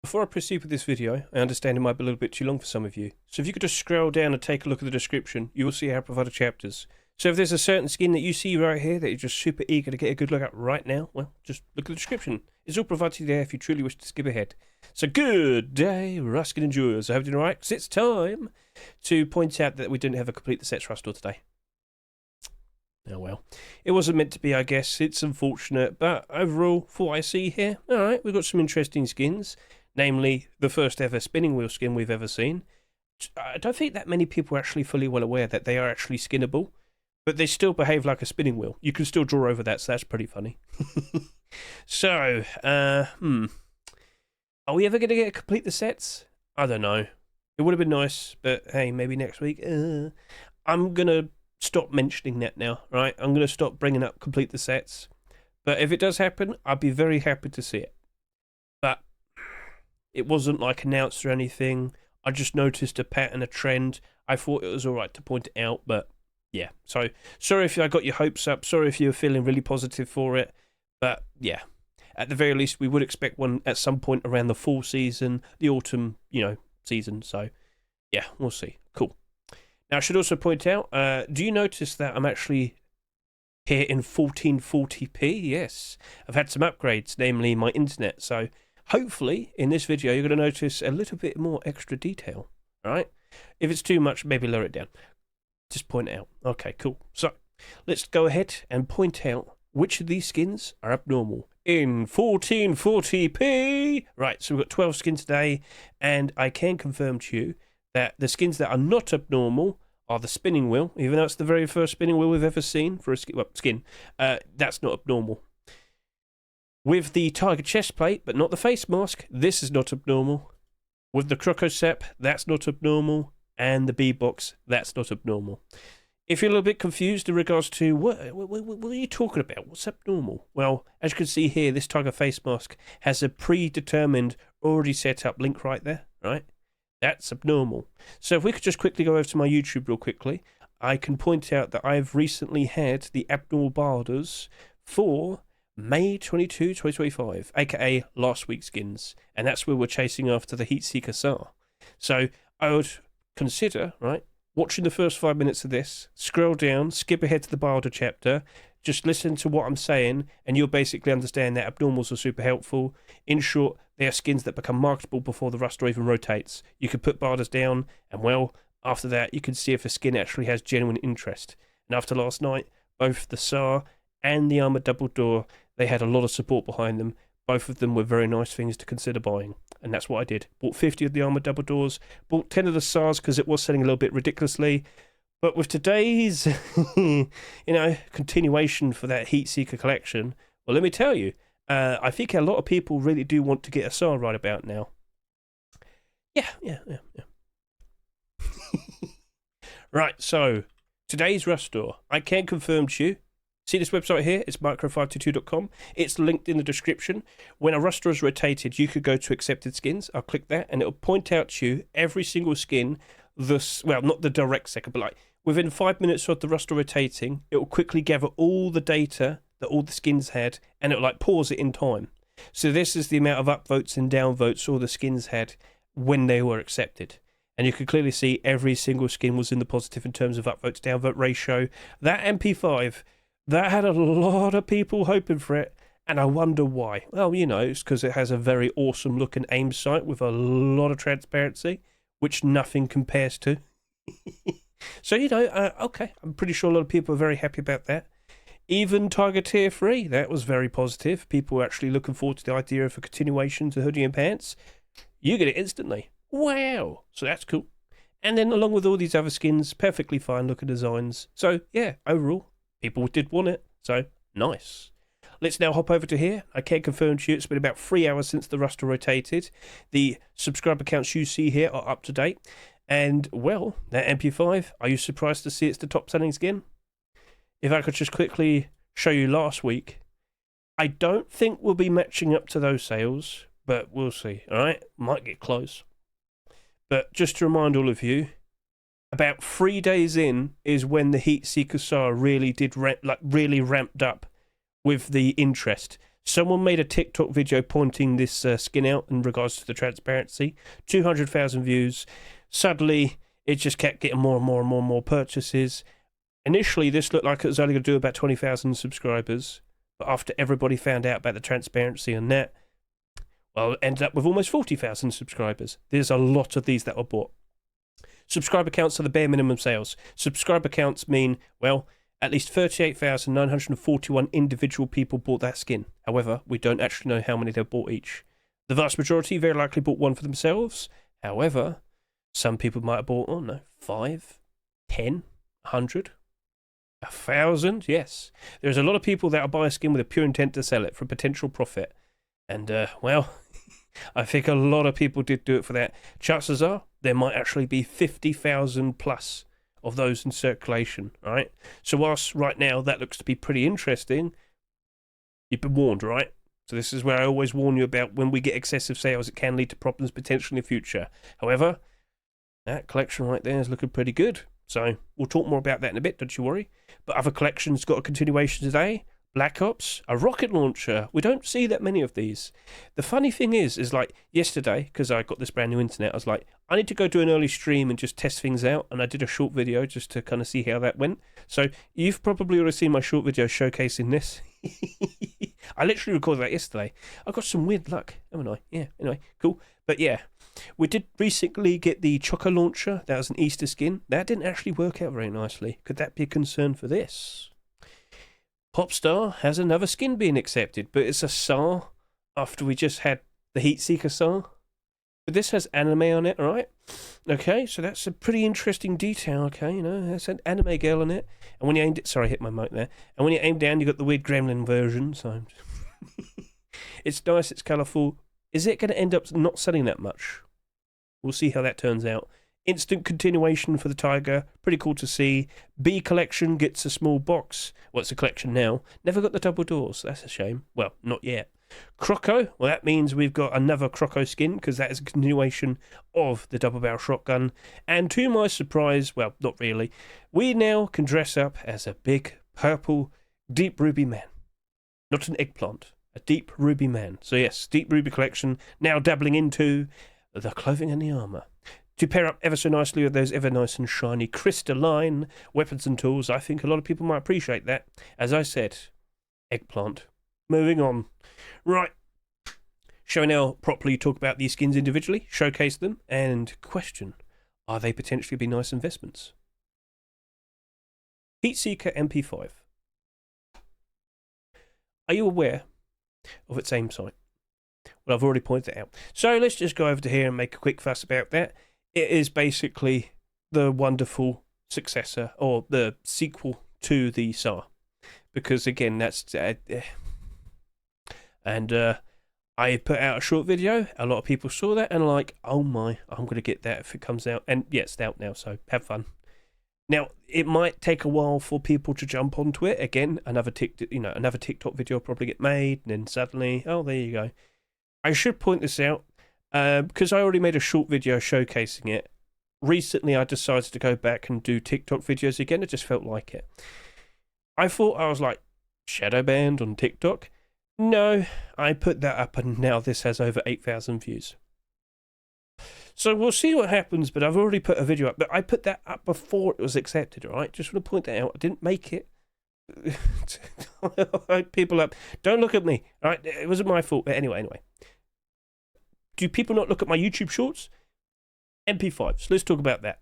Before I proceed with this video, I understand it might be a little bit too long for some of you, so if you could just scroll down and take a look at the description, you will see how I provide chapters. So if there's a certain skin that you see right here that you're just super eager to get a good look at right now, well, just look at the description. It's all provided there if you truly wish to skip ahead. So good day, Ruskin enjoyers. I hope you're doing alright, because it's time to point out that we didn't have a complete the sets Rust today. Oh well. It wasn't meant to be, I guess. It's unfortunate, but overall, for what I see here, alright, we've got some interesting skins. Namely, the first ever spinning wheel skin we've ever seen. I don't think that many people are actually fully well aware that they are actually skinnable, but they still behave like a spinning wheel. You can still draw over that, so that's pretty funny. So, are we ever going to complete the sets? I don't know. It would have been nice, but hey, maybe next week. I'm going to stop mentioning that now, right? I'm going to stop bringing up complete the sets. But if it does happen, I'd be very happy to see it. But it wasn't like announced or anything. I just noticed a pattern, a trend. I thought it was alright to point it out, but yeah. So, sorry if I got your hopes up. Sorry if you were feeling really positive for it. But yeah, at the very least, we would expect one at some point around the fall season, the autumn, season. So yeah, we'll see. Cool. Now, I should also point out, do you notice that I'm actually here in 1440p? Yes. I've had some upgrades, namely my internet. So hopefully, in this video, you're going to notice a little bit more extra detail, all right? If it's too much, maybe lower it down. Just point it out. Okay, cool. So, let's go ahead and point out which of these skins are abnormal in 1440p. Right, so we've got 12 skins today, and I can confirm to you that the skins that are not abnormal are the spinning wheel, even though it's the very first spinning wheel we've ever seen for a skin. That's not abnormal. With the tiger chest plate, but not the face mask, this is not abnormal. With the Croco SAP, that's not abnormal. And the B-box, that's not abnormal. If you're a little bit confused in regards to, what are you talking about? What's abnormal? Well, as you can see here, this tiger face mask has a predetermined, already set up link right there, right? That's abnormal. So if we could just quickly go over to my YouTube real quickly, I can point out that I've recently had the abnormal borders for May 22, 2025, aka last week's skins, and that's where we're chasing after the Heatseeker SAR. So I would consider, right, watching the first 5 minutes of this, scroll down, skip ahead to the Barder chapter, just listen to what I'm saying, and you'll basically understand that abnormals are super helpful. In short, they are skins that become marketable before the Rust even rotates. You can put Barders down, and well, after that, you can see if a skin actually has genuine interest. And after last night, both the SAR and the Armored Double Door, they had a lot of support behind them. Both of them were very nice things to consider buying. And that's what I did. Bought 50 of the Armored Double Doors. Bought 10 of the SARs because it was selling a little bit ridiculously. But with today's, continuation for that Heatseeker collection, well, let me tell you, I think a lot of people really do want to get a SAR right about now. Yeah. Right, so, today's Rust store. I can confirm to you, see this website here? It's micro522.com. It's linked in the description. When a Rust store is rotated, you could go to accepted skins. I'll click that, and it'll point out to you every single skin. Not the direct second, but like within 5 minutes of the Rust store rotating, it will quickly gather all the data that all the skins had, and it'll like pause it in time. So this is the amount of upvotes and downvotes all the skins had when they were accepted. And you can clearly see every single skin was in the positive in terms of upvote to downvote ratio. That MP5. That had a lot of people hoping for it, and I wonder why. Well, it's because it has a very awesome looking aim sight with a lot of transparency, which nothing compares to. So, okay, I'm pretty sure a lot of people are very happy about that. Even Tiger Tier 3, that was very positive. People were actually looking forward to the idea of a continuation to Hoodie and Pants. You get it instantly. Wow! So that's cool. And then along with all these other skins, perfectly fine looking designs. So, yeah, overall, people did want it, so nice. Let's now hop over to here. I can confirm to you it's been about 3 hours since the Rust rotated. The subscriber counts you see here are up to date. And, well, that MP5, are you surprised to see it's the top selling skin? If I could just quickly show you last week, I don't think we'll be matching up to those sales, but we'll see, alright? Might get close. But just to remind all of you, about 3 days in is when the Heatseeker SAR really did really ramped up with the interest. Someone made a TikTok video pointing this skin out in regards to the transparency. 200,000 views. Suddenly, it just kept getting more and more and more and more purchases. Initially, this looked like it was only going to do about 20,000 subscribers. But after everybody found out about the transparency and that, well, it ended up with almost 40,000 subscribers. There's a lot of these that were bought. Subscriber counts are the bare minimum sales. Subscriber counts mean, well, at least 38,941 individual people bought that skin. However, we don't actually know how many they bought each. The vast majority very likely bought one for themselves. However, some people might have bought, 5, 10, 100, 1,000. Yes, there's a lot of people that will buy a skin with a pure intent to sell it for potential profit. And, well, I think a lot of people did do it for that. Chances are there might actually be 50,000 plus of those in circulation, right? So whilst right now that looks to be pretty interesting, you've been warned, right? So this is where I always warn you about when we get excessive sales, it can lead to problems potentially in the future. However, that collection right there is looking pretty good. So we'll talk more about that in a bit, don't you worry. But other collections got a continuation today. Black Ops, a rocket launcher. We don't see that many of these. The funny thing is like yesterday, because I got this brand new internet, I was like, I need to go do an early stream and just test things out. And I did a short video just to kind of see how that went. So you've probably already seen my short video showcasing this. I literally recorded that yesterday. I got some weird luck, haven't I? Yeah, anyway, cool. But yeah, we did recently get the Choco launcher. That was an Easter skin. That didn't actually work out very nicely. Could that be a concern for this? Popstar has another skin being accepted, but it's a SAR after we just had the Heatseeker SAR. But this has anime on it, right? Okay, so that's a pretty interesting detail, okay, there's an anime girl on it. And when you aimed it, sorry, I hit my mic there. And when you aim down, you got the weird gremlin version, so it's nice, it's colourful. Is it going to end up not selling that much? We'll see how that turns out. Instant continuation for the Tiger. Pretty cool to see. B collection gets a small box. Well, it's a collection now. Never got the double doors. That's a shame. Well, not yet. Croco. Well, that means we've got another Croco skin because that is a continuation of the double barrel shotgun. And to my surprise, well, not really, we now can dress up as a big purple deep ruby man. Not an eggplant. A deep ruby man. So yes, deep ruby collection now dabbling into the clothing and the armour. To pair up ever so nicely with those ever nice and shiny crystalline weapons and tools, I think a lot of people might appreciate that. As I said, eggplant. Moving on. Right. Shall we now properly talk about these skins individually, showcase them, and question, are they potentially be nice investments? Heatseeker MP5. Are you aware of its aim sight? Well, I've already pointed it out. So let's just go over to here and make a quick fuss about that. It is basically the wonderful successor or the sequel to the SAR. Because again, that's... I put out a short video. A lot of people saw that and like, oh my, I'm going to get that if it comes out. And yeah, it's out now, so have fun. Now, it might take a while for people to jump onto it. Again, another TikTok video will probably get made. And then suddenly, oh, there you go. I should point this out. Because I already made a short video showcasing it. Recently, I decided to go back and do TikTok videos again. It just felt like it. I thought I was like, shadow banned on TikTok. No, I put that up and now this has over 8,000 views. So we'll see what happens, but I've already put a video up. But I put that up before it was accepted, all right? Just want to point that out. I didn't make it. People up. Don't look at me, all right? It wasn't my fault. But anyway. Do people not look at my YouTube shorts? MP5s. Let's talk about that.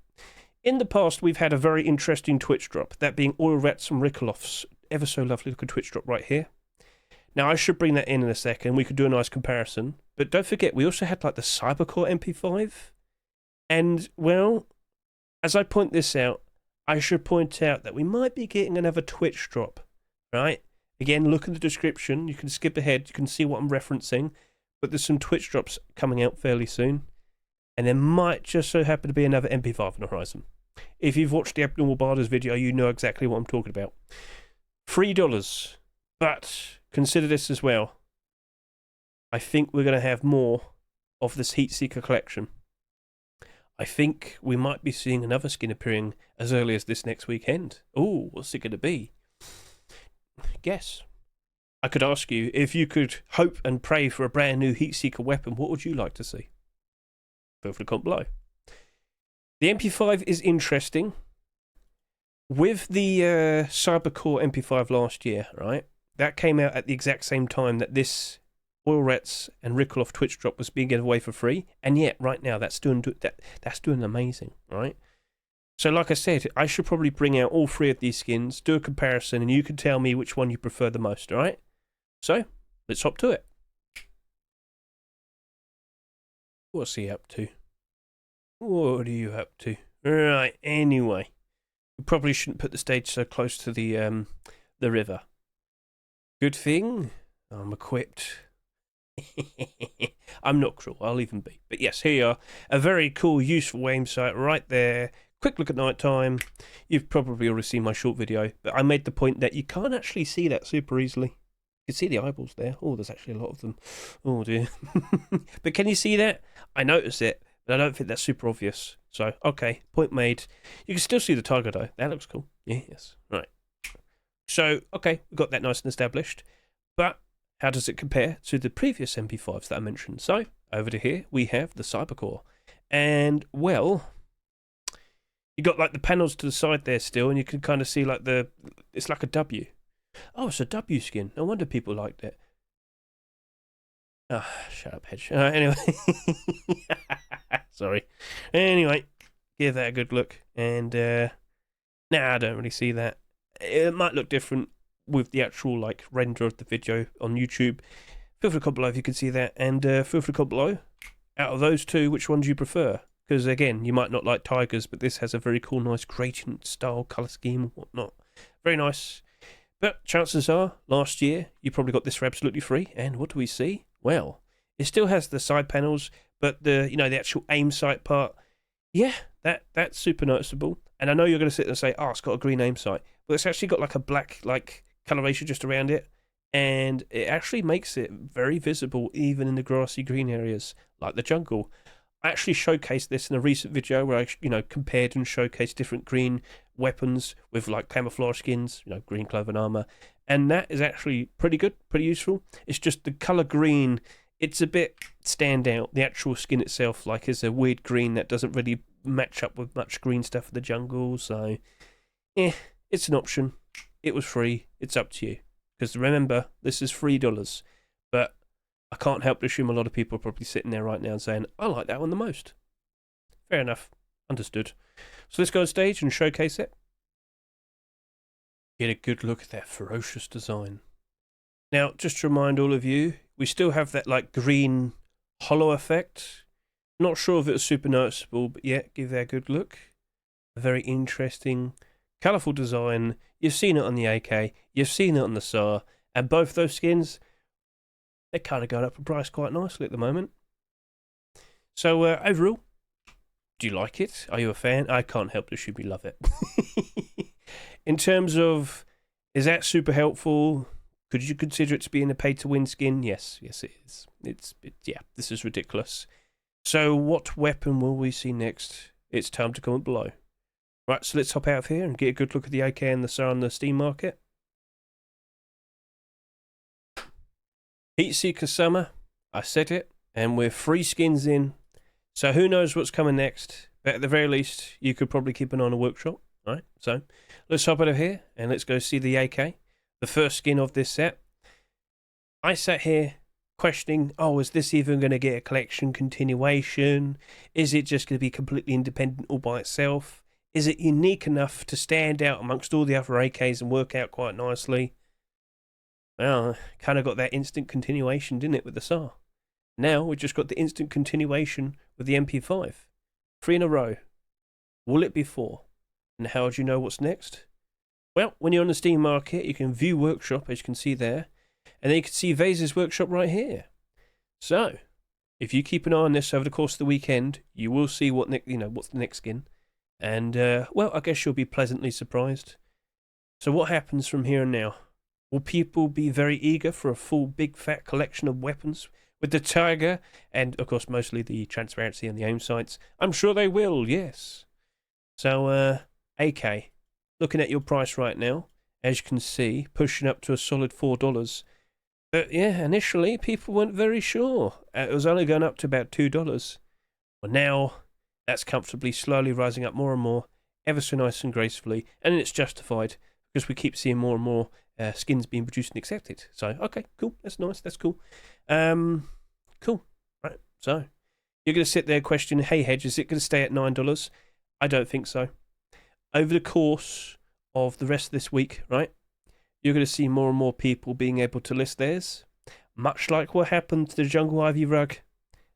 In the past, we've had a very interesting Twitch drop, that being Oilrats and Riqqelof's ever so lovely looking Twitch drop right here. Now, I should bring that in a second. We could do a nice comparison. But don't forget, we also had like the Cybercore MP5. And, well, as I point this out, I should point out that we might be getting another Twitch drop, right? Again, look in the description. You can skip ahead. You can see what I'm referencing. But there's some Twitch drops coming out fairly soon. And there might just so happen to be another MP5 on the horizon. If you've watched the Abnormal Barders video, you know exactly what I'm talking about. $3. But consider this as well. I think we're going to have more of this Heatseeker collection. I think we might be seeing another skin appearing as early as this next weekend. Ooh, what's it going to be? Guess. I could ask you, if you could hope and pray for a brand new Heatseeker weapon, what would you like to see? Feel free to comment below. The MP5 is interesting. With the Cybercore MP5 last year, right? That came out at the exact same time that this Oilrats and Riqqelof Twitch drop was being given away for free, and yet right now that's doing amazing, right? So like I said, I should probably bring out all three of these skins, do a comparison, and you can tell me which one you prefer the most, alright? So, let's hop to it. What's he up to? What are you up to? Right, anyway. We probably shouldn't put the stage so close to the river. Good thing I'm equipped. I'm not cruel, I'll even be. But yes, here you are. A very cool, useful aim sight right there. Quick look at night time. You've probably already seen my short video, but I made the point that you can't actually see that super easily. You can see the eyeballs there. Oh, there's actually a lot of them. Oh dear. But can you see that? I notice it, but I don't think that's super obvious. So, okay, point made. You can still see the tiger though. That looks cool. Yeah, yes. Right. So, okay, we've got that nice and established. But how does it compare to the previous MP5s that I mentioned? So, over to here, we have the Cybercore. And, well, you got like the panels to the side there still, and you can kind of see like it's like a W. Oh, it's a W skin. No wonder people liked it. Ah, oh, shut up, Hedge. Anyway. Sorry. Anyway, give that a good look. And, nah, I don't really see that. It might look different with the actual like render of the video on YouTube. Feel free to comment below if you can see that, and feel free to comment below. Out of those two, which one do you prefer? Because again, you might not like tigers, but this has a very cool, nice gradient style colour scheme and whatnot. Very nice. But chances are, last year you probably got this for absolutely free. And what do we see? Well, it still has the side panels, but the the actual aim sight part, yeah, that's super noticeable. And I know you're going to sit there and say, oh, it's got a green aim sight. But it's actually got like a black like coloration just around it, and it actually makes it very visible even in the grassy green areas like the jungle. I actually showcased this in a recent video where I compared and showcased different green weapons with like camouflage skins, green clothing armor, and that is actually pretty good, pretty useful. It's just the color green, it's a bit stand out. The actual skin itself like is a weird green that doesn't really match up with much green stuff in the jungle, so it's an option. It was free. It's up to you. Because remember, this is $3. But I can't help but assume a lot of people are probably sitting there right now and saying, I like that one the most. Fair enough. Understood. So let's go on stage and showcase it. Get a good look at that ferocious design. Now, just to remind all of you, we still have that like green hollow effect. Not sure if it was super noticeable, but yeah, give that a good look. A very interesting, colourful design. You've seen it on the AK, you've seen it on the SAR, and both those skins, they're kind of going up in price quite nicely at the moment. So overall, do you like it? Are you a fan? I can't help but assume you love it. In terms of, is that super helpful? Could you consider it to be in a pay-to-win skin? Yes, it is. Yeah, this is ridiculous. So what weapon will we see next? It's time to comment below. Right, so let's hop out of here and get a good look at the AK and the SAR on the Steam market. Heatseeker Summer, I said it, and we're 3 skins in. So who knows what's coming next, but at the very least, you could probably keep an eye on a workshop. Right, so let's hop out of here and let's go see the AK, the first skin of this set. I sat here questioning, oh, is this even going to get a collection continuation? Is it just going to be completely independent all by itself? Is it unique enough to stand out amongst all the other AKs and work out quite nicely? Well, kind of got that instant continuation, didn't it, with the SAR? Now we've just got the instant continuation with the MP5. 3 in a row. Will it be 4? And how do you know what's next? Well, when you're on the Steam market, you can view Workshop, as you can see there. And then you can see Vase's Workshop right here. So, if you keep an eye on this over the course of the weekend, you will see what's the next skin. And, well, I guess you'll be pleasantly surprised. So what happens from here and now? Will people be very eager for a full big fat collection of weapons with the tiger and, of course, mostly the transparency and the aim sights? I'm sure they will, yes. So, AK, looking at your price right now, as you can see, pushing up to a solid $4. But yeah, initially people weren't very sure. It was only going up to about $2. Well, now that's comfortably, slowly rising up more and more, ever so nice and gracefully, and it's justified because we keep seeing more and more skins being produced and accepted. So, okay, cool, that's nice, that's cool. Cool, right, so you're going to sit there questioning, hey, Hedge, is it going to stay at $9? I don't think so. Over the course of the rest of this week, right, you're going to see more and more people being able to list theirs, much like what happened to the Jungle Ivy rug.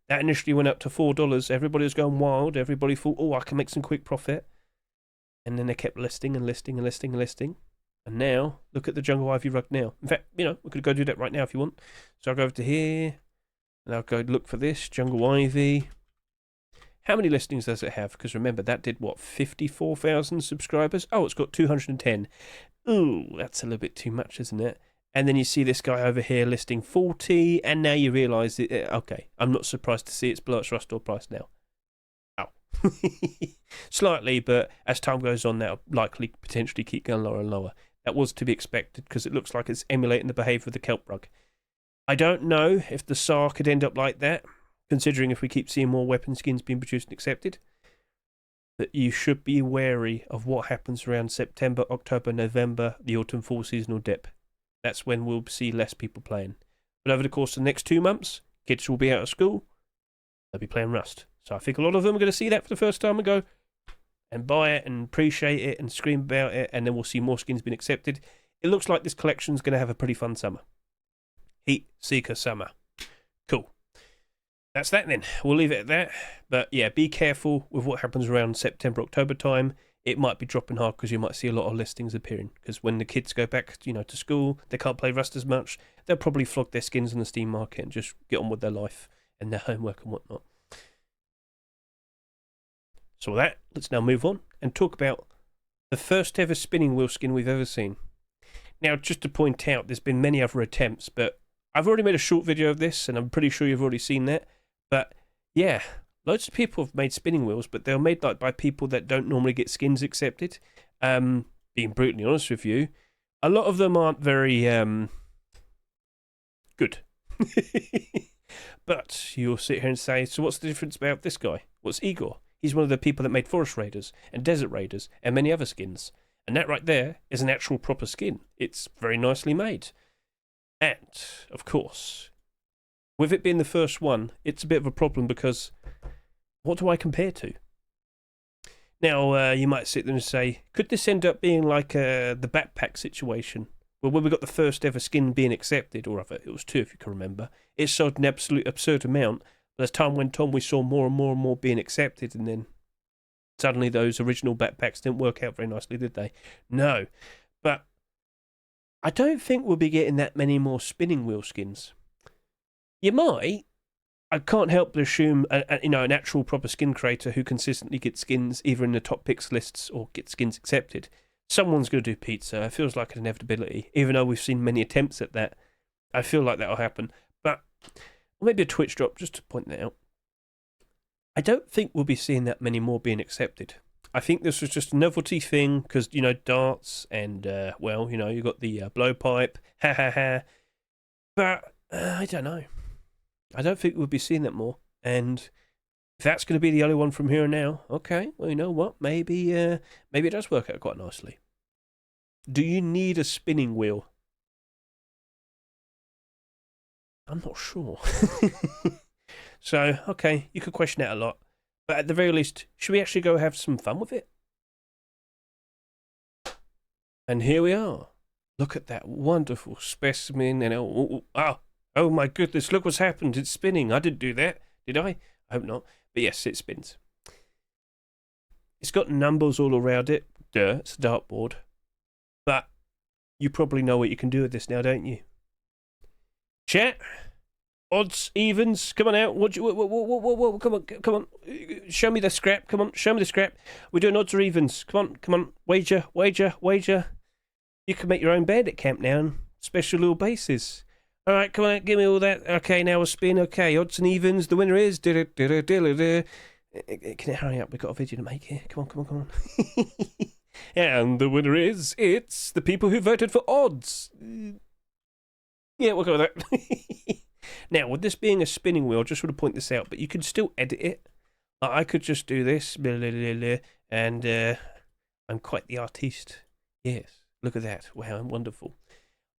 That initially went up to $4. Everybody was going wild. Everybody thought, oh, I can make some quick profit. And then they kept listing and listing and listing and listing. And now, look at the Jungle Ivy rug now. In fact, we could go do that right now if you want. So I'll go over to here, and I'll go look for this, Jungle Ivy. How many listings does it have? Because remember, that did, what, 54,000 subscribers? Oh, it's got 210. Ooh, that's a little bit too much, isn't it? And then you see this guy over here listing 40, and now you realise, okay, I'm not surprised to see it's below its Rust store price now. Ow. Slightly, but as time goes on, that'll likely potentially keep going lower and lower. That was to be expected, because it looks like it's emulating the behaviour of the kelp rug. I don't know if the SAR could end up like that, considering if we keep seeing more weapon skins being produced and accepted. But you should be wary of what happens around September, October, November, the autumn-fall seasonal dip. That's when we'll see less people playing. But over the course of the next 2 months, kids will be out of school. They'll be playing Rust. So I think a lot of them are going to see that for the first time and go and buy it and appreciate it and scream about it. And then we'll see more skins being accepted. It looks like this collection's going to have a pretty fun summer. Heat Seeker Summer. Cool. That's that then. We'll leave it at that. But yeah, be careful with what happens around September, October time. It might be dropping hard because you might see a lot of listings appearing. Because when the kids go back, to school, they can't play Rust as much. They'll probably flog their skins in the Steam market and just get on with their life and their homework and whatnot. So with that, let's now move on and talk about the first ever spinning wheel skin we've ever seen. Now, just to point out, there's been many other attempts, but I've already made a short video of this, and I'm pretty sure you've already seen that. But yeah, loads of people have made spinning wheels, but they're made by people that don't normally get skins accepted. Being brutally honest with you, a lot of them aren't very good. But you'll sit here and say, so what's the difference about this guy? What's Igor? He's one of the people that made Forest Raiders and Desert Raiders and many other skins. And that right there is an actual proper skin. It's very nicely made. And, of course, with it being the first one, it's a bit of a problem because what do I compare to? Now, you might sit there and say, could this end up being like the backpack situation? Well, when we got the first ever skin being accepted, or rather, it was 2 if you can remember, it sold an absolute absurd amount. But as time went on, we saw more and more and more being accepted, and then suddenly those original backpacks didn't work out very nicely, did they? No. But I don't think we'll be getting that many more spinning wheel skins. You might. I can't help but assume an actual proper skin creator who consistently gets skins either in the top picks lists or gets skins accepted. Someone's going to do pizza. It feels like an inevitability. Even though we've seen many attempts at that, I feel like that'll happen. But maybe a Twitch drop, just to point that out. I don't think we'll be seeing that many more being accepted. I think this was just a novelty thing because, darts and, you got the blowpipe. Ha ha ha. But I don't know. I don't think we'll be seeing that more. And if that's going to be the only one from here and now, okay, well, you know what? Maybe it does work out quite nicely. Do you need a spinning wheel? I'm not sure. So, okay, you could question that a lot. But at the very least, should we actually go have some fun with it? And here we are. Look at that wonderful specimen. And oh my goodness, look what's happened. It's spinning. I didn't do that, did I? I hope not. But yes, it spins. It's got numbers all around it. Duh, it's a dartboard. But you probably know what you can do with this now, don't you? Chat? Odds, evens, come on out. Come on. Show me the scrap. Come on, show me the scrap. We're doing odds or evens. Come on. Wager. You can make your own bandit camp now on special little bases. All right, come on, give me all that. Okay, now we'll spin. Okay, odds and evens. The winner is. Can it hurry up? We've got a video to make here. Come on. And the winner is. It's the people who voted for odds. Yeah, we'll go with that. Now, with this being a spinning wheel, I just want to point this out, but you can still edit it. I could just do this, and I'm quite the artiste. Yes, look at that. Wow, I'm wonderful.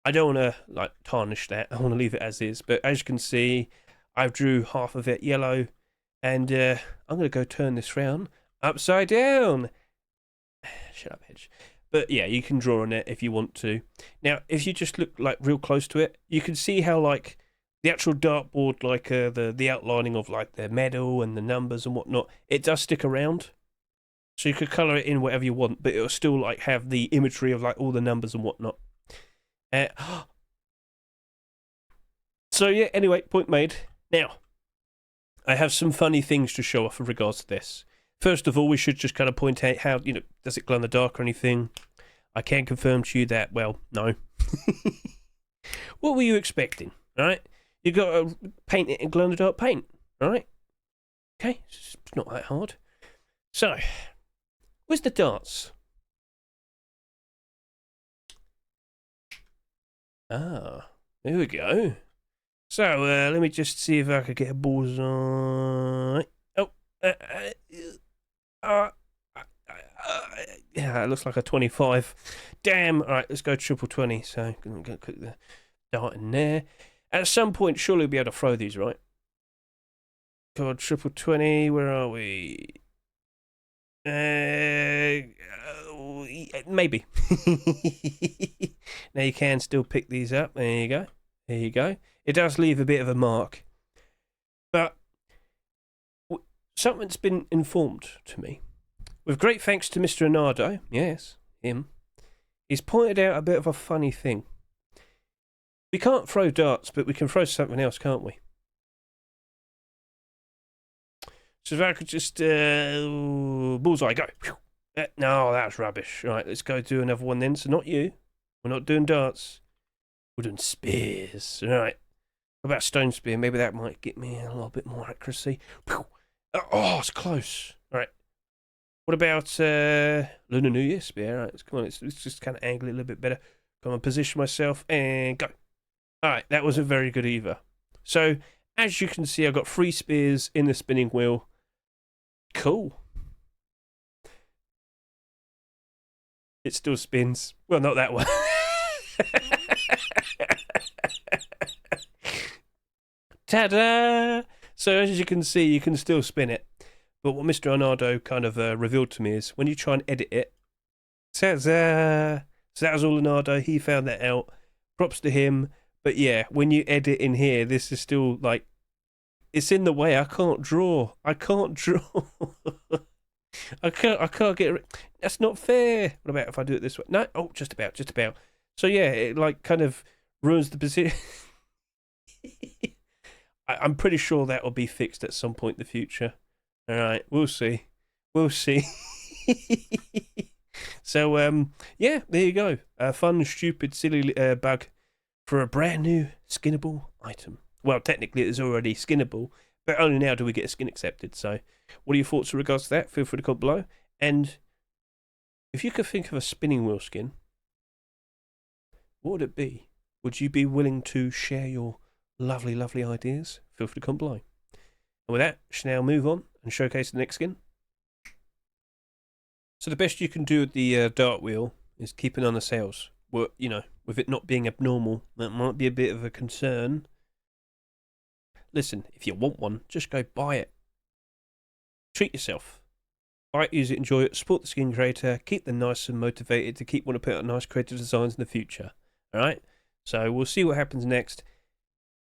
I don't want to like tarnish that. I want to leave it as is. But as you can see, I've drew half of it yellow, and I'm going to go turn this round upside down. Shut up, Hedge. But yeah, you can draw on it if you want to. Now, if you just look like real close to it, you can see how like the actual dartboard, like the outlining of like the medal and the numbers and whatnot, it does stick around. So you could colour it in whatever you want, but it'll still like have the imagery of like all the numbers and whatnot. So yeah, anyway, point made. Now, I have some funny things to show off in regards to this. First of all, we should just kind of point out how, does it glow in the dark or anything? I can confirm to you that, well, no. What were you expecting, right? You got to paint it in glow in the dark paint, right? Okay, it's not that hard. So, where's the darts? Ah, there we go. So, let me just see if I could get a bullseye. Oh, yeah, it looks like a 25. Damn. All right, let's go triple 20. So, I'm going to click the dart in there. At some point, surely we'll be able to throw these, right? God, triple 20. Where are we? Maybe. Now you can still pick these up. There you go. There you go. It does leave a bit of a mark. But something's been informed to me. With great thanks to Mr. Anardo, yes, him, he's pointed out a bit of a funny thing. We can't throw darts, but we can throw something else, can't we? So if I could just bullseye, go. No, that's rubbish. Right, let's go do another one then. So not you. We're not doing darts. We're doing spears. Right. What about stone spear? Maybe that might get me a little bit more accuracy. Oh, it's close. All right. What about Lunar New Year spear? All right, come on. Let's just kind of angle it a little bit better. Come on, position myself and go. All right, that wasn't very good either. So as you can see, I've got 3 spears in the spinning wheel. Cool. It still spins. Well, not that one. Ta-da! So as you can see, you can still spin it. But what Mr. Arnardo kind of revealed to me is when you try and edit it, ta-da! So that was all Arnardo. He found that out. Props to him. But yeah, when you edit in here, this is still like, it's in the way. I can't draw. I can't draw. I can't get it. That's not fair. What about if I do it this way? No. Oh, just about. So yeah, it like kind of ruins the position. I'm pretty sure that will be fixed at some point in the future. All right, we'll see. So yeah, there you go. A fun, stupid, silly bug for a brand new skinnable item. Well, technically it is already skinnable, but only now do we get a skin accepted. So what are your thoughts in regards to that? Feel free to comment below. And if you could think of a spinning wheel skin, what would it be? Would you be willing to share your lovely, lovely ideas? Feel free to comment below. And with that, shall now move on and showcase the next skin. So the best you can do with the dart wheel is keep an eye on the sales. Well, with it not being abnormal, that might be a bit of a concern. Listen, if you want one, just go buy it. Treat yourself. Buy it, use it, enjoy it, support the skin creator, keep them nice and motivated to keep wanting to put out nice creative designs in the future. Alright? So we'll see what happens next.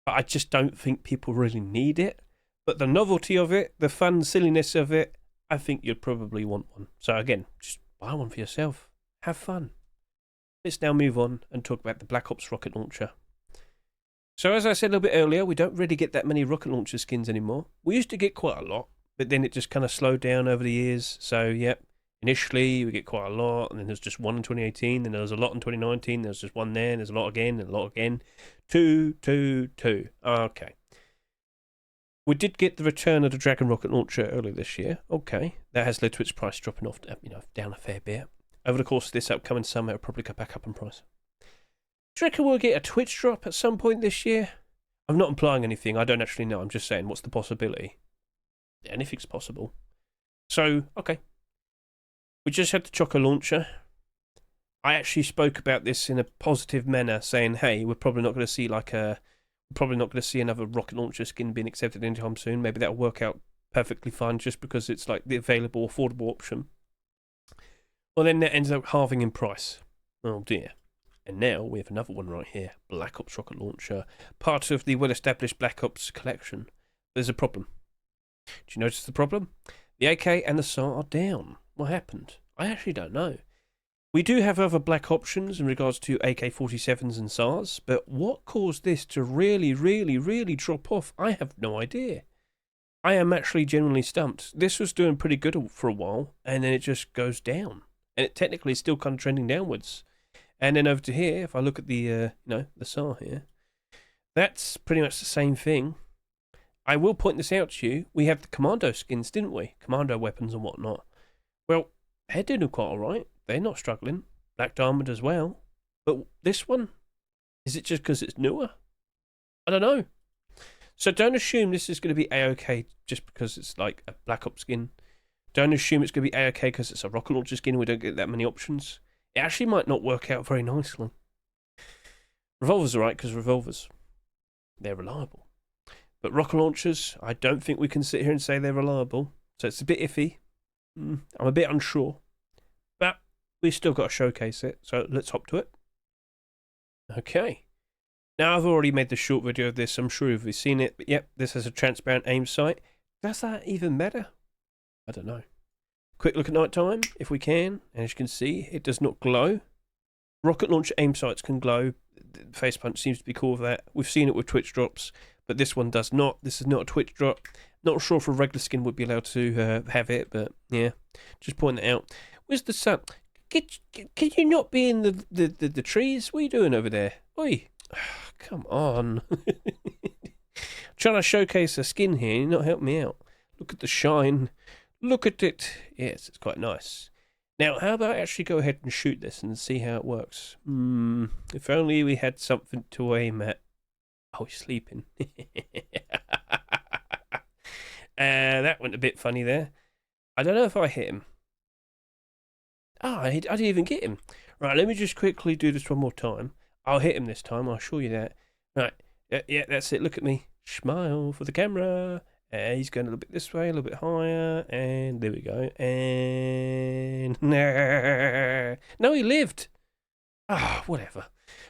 But I just don't think people really need it. But the novelty of it, the fun silliness of it, I think you'd probably want one. So again, just buy one for yourself. Have fun. Let's now move on and talk about the Black Ops rocket launcher. So as I said a little bit earlier, we don't really get that many rocket launcher skins anymore. We used to get quite a lot, but then it just kind of slowed down over the years. So yep, initially we get quite a lot, and then there's just one in 2018, then there was a lot in 2019, there's just one there, and there's a lot again, and a lot again. Two. Okay. We did get the return of the Dragon rocket launcher earlier this year. Okay, that has led to its price dropping off, down a fair bit. Over the course of this upcoming summer, it'll probably go back up in price. Do you reckon we'll get a Twitch drop at some point this year? I'm not implying anything. I don't actually know. I'm just saying, what's the possibility? Anything's possible. So, okay. We just had the Choco launcher. I actually spoke about this in a positive manner, saying, hey, we're probably not going to see another rocket launcher skin being accepted anytime soon. Maybe that'll work out perfectly fine just because it's like the available, affordable option. Well, then that ends up halving in price. Oh dear. And now we have another one right here. Black Ops rocket launcher. Part of the well-established Black Ops collection. There's a problem. Do you notice the problem? The AK and the SAR are down. What happened? I actually don't know. We do have other black options in regards to AK-47s and SARs, but what caused this to really, really, really drop off? I have no idea. I am actually genuinely stumped. This was doing pretty good for a while, and then it just goes down. And it technically is still kind of trending downwards. And then over to here, if I look at the, the SAR here, that's pretty much the same thing. I will point this out to you. We have the commando skins, didn't we? Commando weapons and whatnot. Well, they're doing quite alright. They're not struggling. Black Diamond as well. But this one, is it just because it's newer? I don't know. So don't assume this is going to be A-OK just because it's like a Black Ops skin. Don't assume it's going to be A-OK because it's a rocket launcher skin and we don't get that many options. It actually might not work out very nicely. Revolvers are right because revolvers, they're reliable. But rocket launchers, I don't think we can sit here and say they're reliable. So it's a bit iffy. I'm a bit unsure. But we've still got to showcase it. So let's hop to it. Okay. Now I've already made the short video of this. I'm sure you've seen it. But yep, this has a transparent aim sight. Does that even matter? I don't know. Quick look at night time, if we can. And as you can see, it does not glow. Rocket launcher aim sights can glow. Face punch seems to be cool with that. We've seen it with Twitch drops, but this one does not. This is not a Twitch drop. Not sure if a regular skin would be allowed to have it, but yeah, just pointing it out. Where's the sun? Can you not be in the trees? What are you doing over there? Oi, come on. Trying to showcase a skin here, you're not helping me out. Look at the shine. Look at it. Yes, it's quite nice. Now, how about I actually go ahead and shoot this and see how it works? If only we had something to aim at. Oh, he's sleeping. That went a bit funny there. I don't know if I hit him. I didn't even get him. Right, let me just quickly do this one more time. I'll hit him this time, I'll show you that. Right, yeah, that's it. Look at me. Smile for the camera. He's going a little bit this way, a little bit higher, and there we go. And no, he lived. Whatever.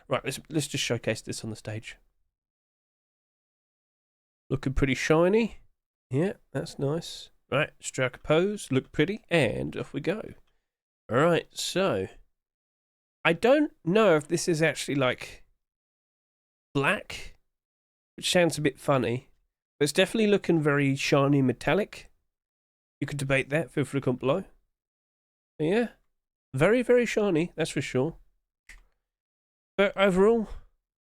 Right, let's just showcase this on the stage. Looking pretty shiny. Yeah, that's nice. Right, strike a pose, look pretty, and off we go. All right, so I don't know if this is actually like black, which sounds a bit funny. It's definitely looking very shiny metallic. You could debate that. Feel free to comment below. But yeah, very, very shiny, that's for sure. But overall,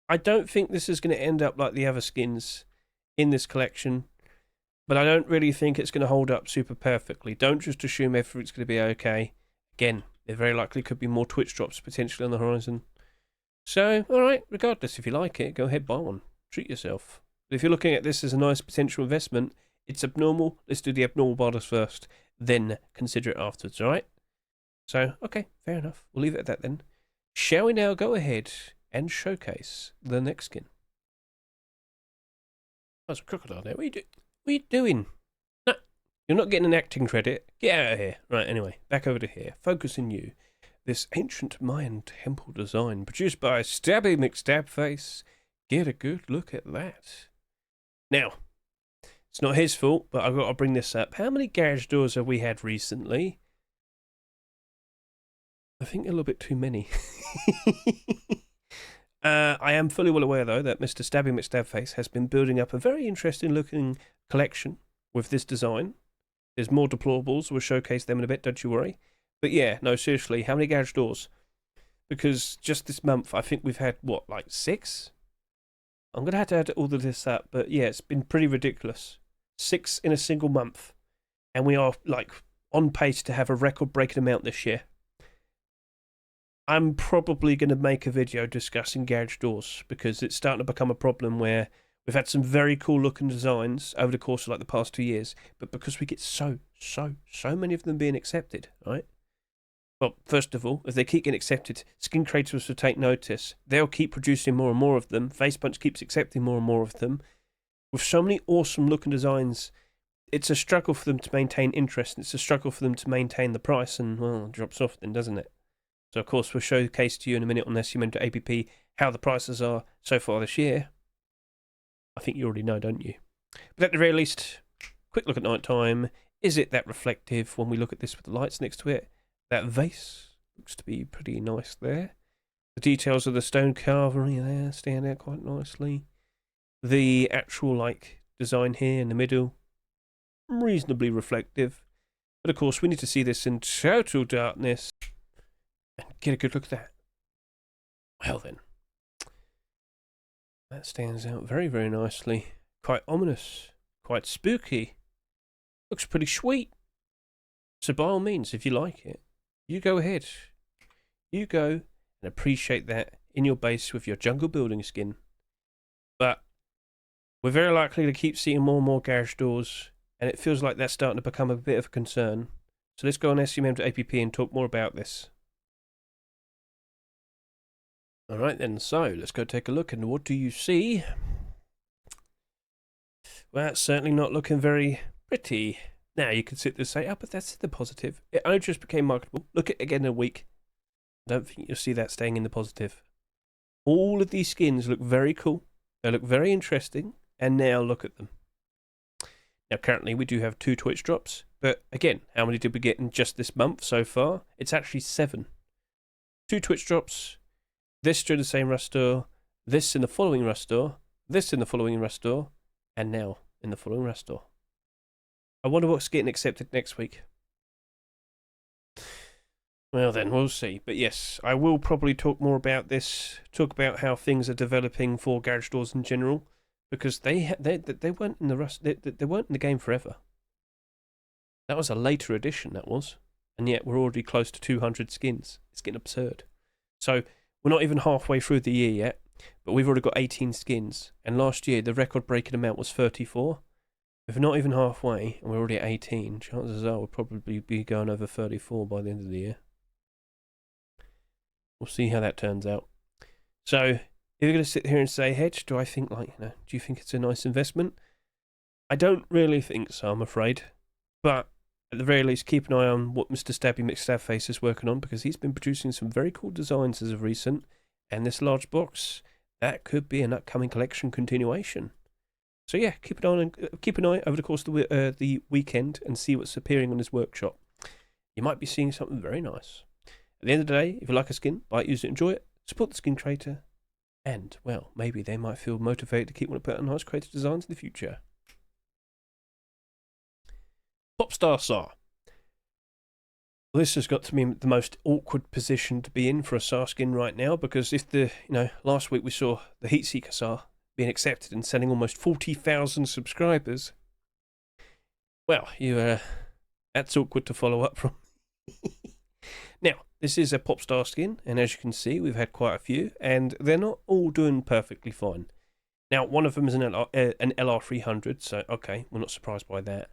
I don't think this is going to end up like the other skins in this collection. But I don't really think it's going to hold up super perfectly. Don't just assume everything's going to be okay. Again, there very likely could be more Twitch drops potentially on the horizon. So, alright, regardless, if you like it, go ahead, buy one. Treat yourself. But if you're looking at this as a nice potential investment, it's abnormal. Let's do the abnormal bars first, then consider it afterwards, alright? So, okay, fair enough. We'll leave it at that then. Shall we now go ahead and showcase the next skin? There's a crocodile there. What are you doing? No, you're not getting an acting credit. Get out of here. Right, anyway, back over to here. Focusing you. This ancient Mayan temple design produced by Stabby McStabface. Get a good look at that. Now, it's not his fault, but I've got to bring this up. How many garage doors have we had recently? I think a little bit too many. I am fully well aware, though, that Mr. Stabby McStabface has been building up a very interesting looking collection with this design. There's more deplorables. We'll showcase them in a bit, don't you worry. But yeah, no, seriously, how many garage doors? Because just this month, I think we've had, what, like 6? I'm going to have to add all of this up, but yeah, it's been pretty ridiculous. 6 in a single month. And we are, like, on pace to have a record-breaking amount this year. I'm probably going to make a video discussing garage doors because it's starting to become a problem where we've had some very cool looking designs over the course of like the past 2 years, but because we get so many of them being accepted, right? Well, first of all, if they keep getting accepted, skin creators will take notice. They'll keep producing more and more of them. Facepunch keeps accepting more and more of them. With so many awesome looking designs, it's a struggle for them to maintain interest. It's a struggle for them to maintain the price, and well, it drops off then, doesn't it? So, of course, we'll showcase to you in a minute on SUM.app how the prices are so far this year. I think you already know, don't you? But at the very least, quick look at night time. Is it that reflective when we look at this with the lights next to it? That vase looks to be pretty nice there. The details of the stone carving there stand out quite nicely. The actual, like, design here in the middle, reasonably reflective. But, of course, we need to see this in total darkness and get a good look at that. Well, then. That stands out very, very nicely. Quite ominous. Quite spooky. Looks pretty sweet. So, by all means, if you like it, you go ahead. You go and appreciate that in your base with your jungle building skin. But we're very likely to keep seeing more and more garage doors, and it feels like that's starting to become a bit of a concern. So let's go on SUM.app and talk more about this. Alright then, so let's go take a look, and what do you see? Well, it's certainly not looking very pretty. Now, you could sit there and say, oh, but that's the positive. It only just became marketable. Look at it again in a week. I don't think you'll see that staying in the positive. All of these skins look very cool. They look very interesting. And now look at them. Now, currently, we do have 2 Twitch drops. But again, how many did we get in just this month so far? It's actually 7. 2 Twitch drops. This during the same restore. This in the following restore. This in the following restore. And now in the following restore. I wonder what's getting accepted next week. Well then, we'll see. But yes, I will probably talk more about this. Talk about how things are developing for garage doors in general, because they weren't in the they weren't in the game forever. That was a later edition, that was, and yet we're already close to 200 skins. It's getting absurd. So we're not even halfway through the year yet, but we've already got 18 skins, and last year the record-breaking amount was 34. If we're not even halfway, and we're already at 18, chances are we'll probably be going over 34 by the end of the year. We'll see how that turns out. So, if you're going to sit here and say, Hedge, do I think, like, do you think it's a nice investment? I don't really think so, I'm afraid. But, at the very least, keep an eye on what Mr. Stabby McStabface is working on, because he's been producing some very cool designs as of recent. And this large box, that could be an upcoming collection continuation. So yeah, keep an eye over the course of the weekend and see what's appearing on his workshop. You might be seeing something very nice. At the end of the day, if you like a skin, buy it, use it, enjoy it, support the skin creator, and, well, maybe they might feel motivated to keep wanting to put out nice creative designs in the future. Popstar SAR. Well, this has got to be the most awkward position to be in for a SAR skin right now, because if last week we saw the Heatseeker SAR being accepted and selling almost 40,000 subscribers. Well, that's awkward to follow up from. Now, this is a Popstar skin, and as you can see, we've had quite a few, and they're not all doing perfectly fine. Now, one of them is an LR300, so okay, we're not surprised by that.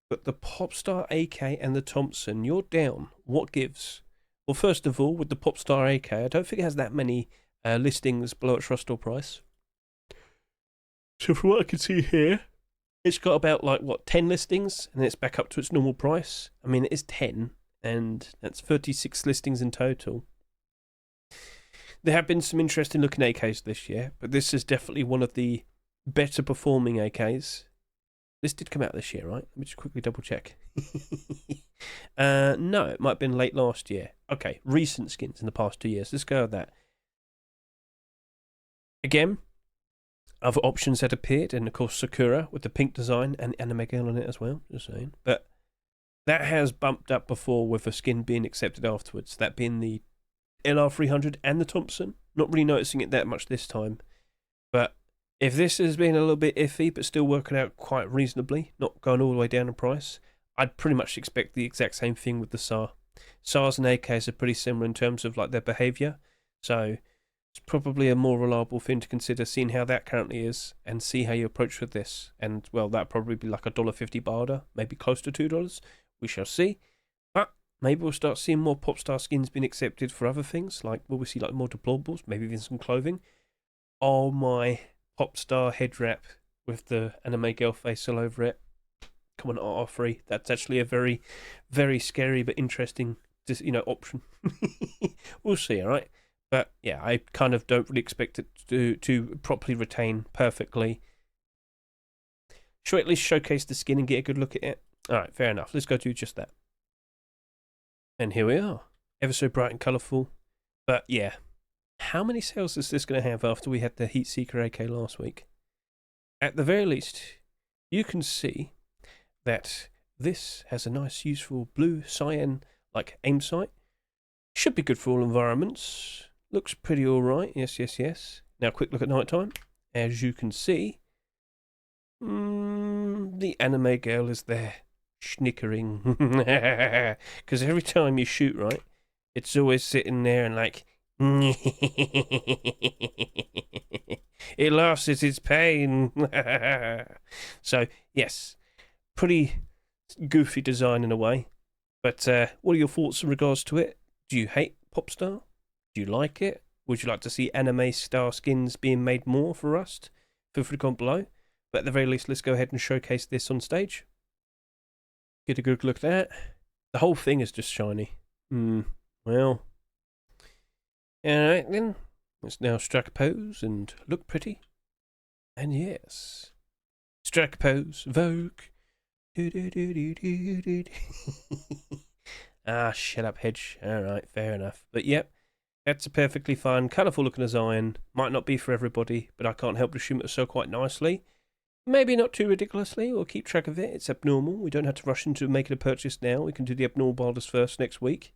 But the Popstar AK and the Thompson, you're down. What gives? Well, first of all, with the Popstar AK, I don't think it has that many listings below its restore price. So from what I can see here, it's got about, 10 listings, and then it's back up to its normal price. I mean, it is 10, and that's 36 listings in total. There have been some interesting looking AKs this year, but this is definitely one of the better performing AKs. This did come out this year, right? Let me just quickly double check. No, it might have been late last year. Okay, recent skins in the past 2 years. Let's go with that. Again, other options that appeared, and of course Sakura with the pink design and anime girl on it as well, just saying. But that has bumped up before with a skin being accepted afterwards, that being the LR300 and the Thompson. Not really noticing it that much this time. But if this has been a little bit iffy but still working out quite reasonably, not going all the way down in price, I'd pretty much expect the exact same thing with the SAR. SARs and AKs are pretty similar in terms of like their behaviour, so it's probably a more reliable thing to consider, seeing how that currently is, and see how you approach with this. And well, that'd probably be like $1.50 barter, maybe close to $2. We shall see. But maybe we'll start seeing more Popstar skins being accepted for other things, like will we see like more deplorables, maybe even some clothing. Oh my Popstar head wrap with the anime girl face all over it. Come on, R3. That's actually a very, very scary but interesting, option. We'll see, all right? But yeah, I kind of don't really expect it to properly retain perfectly. Should we at least showcase the skin and get a good look at it? All right, fair enough. Let's go do just that. And here we are. Ever so bright and colourful. But yeah, how many sales is this going to have after we had the Heatseeker AK last week? At the very least, you can see that this has a nice, useful blue cyan like aim sight. Should be good for all environments. Looks pretty alright. Yes, yes, yes. Now, quick look at night time. As you can see, the anime girl is there, snickering. Because every time you shoot, right, it's always sitting there and like, it laughs at its pain. So, yes, pretty goofy design in a way. But what are your thoughts in regards to it? Do you hate Popstar? Do you like it? Would you like to see anime star skins being made more for Rust? Feel free to comment below. But at the very least, let's go ahead and showcase this on stage. Get a good look at that. The whole thing is just shiny. Well. Alright then. Let's now strike a pose and look pretty. And yes. Strike a pose. Vogue. Ah, shut up, Hedge. Alright, fair enough. But yep, that's a perfectly fine, colourful looking design. Might not be for everybody, but I can't help but assume it'll sell quite nicely. Maybe not too ridiculously. We'll keep track of it. It's abnormal. We don't have to rush into making a purchase now. We can do the abnormal boulders first next week.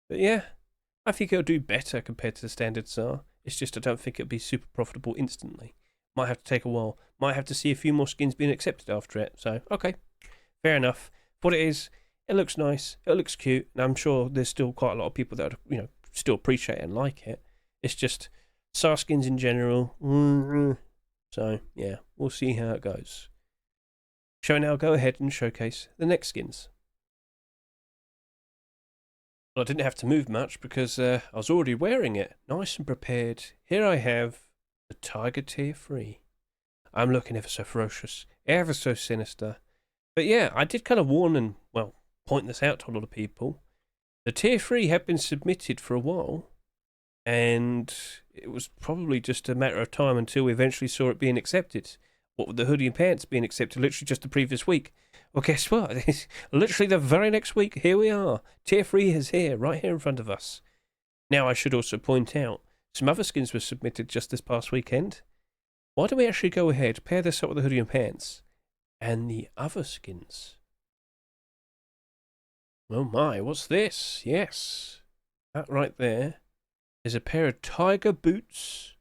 But yeah, I think it'll do better compared to the standard SAR. It's just I don't think it'll be super profitable instantly. Might have to take a while. Might have to see a few more skins being accepted after it. So, okay. Fair enough. What it is, it looks nice. It looks cute. And I'm sure there's still quite a lot of people that, still appreciate it and like it. It's just SAR skins in general. So, yeah, we'll see how it goes. Shall we now go ahead and showcase the next skins? Well, I didn't have to move much because I was already wearing it. Nice and prepared. Here I have the Tiger Tier 3. I'm looking ever so ferocious, ever so sinister. But yeah, I did kind of warn and, well, point this out to a lot of people. The Tier 3 had been submitted for a while, and it was probably just a matter of time until we eventually saw it being accepted. What with the hoodie and pants being accepted literally just the previous week. Well, guess what? Literally the very next week, here we are. Tier 3 is here, right here in front of us. Now, I should also point out, some other skins were submitted just this past weekend. Why don't we actually go ahead, pair this up with the hoodie and pants, and the other skins? Oh my, what's this? Yes, that right there is a pair of tiger boots,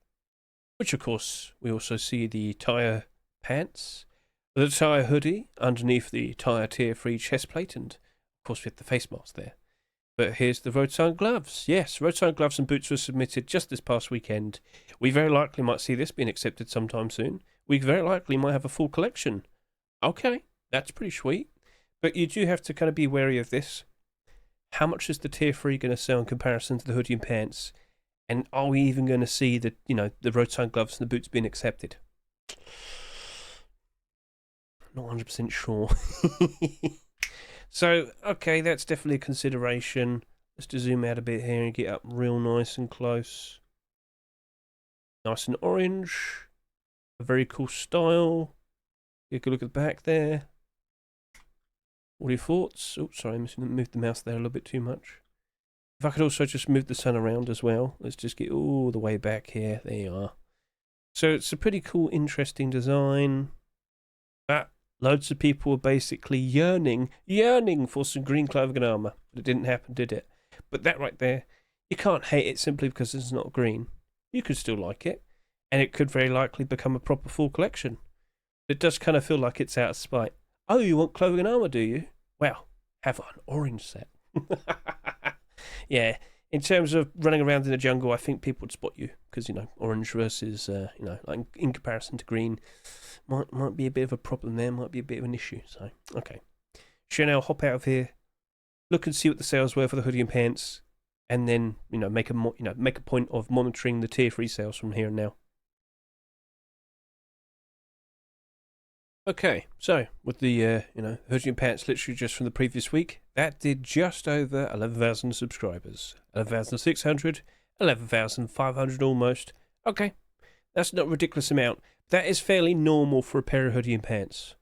which of course we also see the tire pants, the tire hoodie underneath the tire Tier 3 chest plate, and of course we have the face mask there. But here's the roadside gloves. Yes, roadside gloves and boots were submitted just this past weekend. We very likely might see this being accepted sometime soon. We very likely might have a full collection. Okay, that's pretty sweet. But you do have to kind of be wary of this. How much is the Tier 3 going to sell in comparison to the hoodie and pants? And are we even going to see the, the roadside gloves and the boots being accepted? Not 100% sure. So, okay, that's definitely a consideration. Let's just zoom out a bit here and get up real nice and close. Nice and orange. A very cool style. Get a good look at the back there. What are your thoughts? Oh, sorry, I moved the mouse there a little bit too much. If I could also just move the sun around as well. Let's just get all the way back here. There you are. So it's a pretty cool, interesting design. But loads of people were basically yearning for some green clothing and armour. But it didn't happen, did it? But that right there, you can't hate it simply because it's not green. You could still like it. And it could very likely become a proper full collection. It does kind of feel like it's out of spite. Oh, you want clothing and armour, do you? Well, have an orange set. Yeah, in terms of running around in the jungle, I think people would spot you because, you know, orange versus, you know, like in comparison to green might be a bit of a problem there, might be a bit of an issue. So, okay. Shall now hop out of here, look and see what the sales were for the hoodie and pants, and then, you know, make a point of monitoring the tier 3 sales from here and now. Okay, so with the you know, hoodie and pants literally just from the previous week, that did just over 11,000 subscribers. 11,600, 11,500 almost. Okay, that's not a ridiculous amount. That is fairly normal for a pair of hoodie and pants.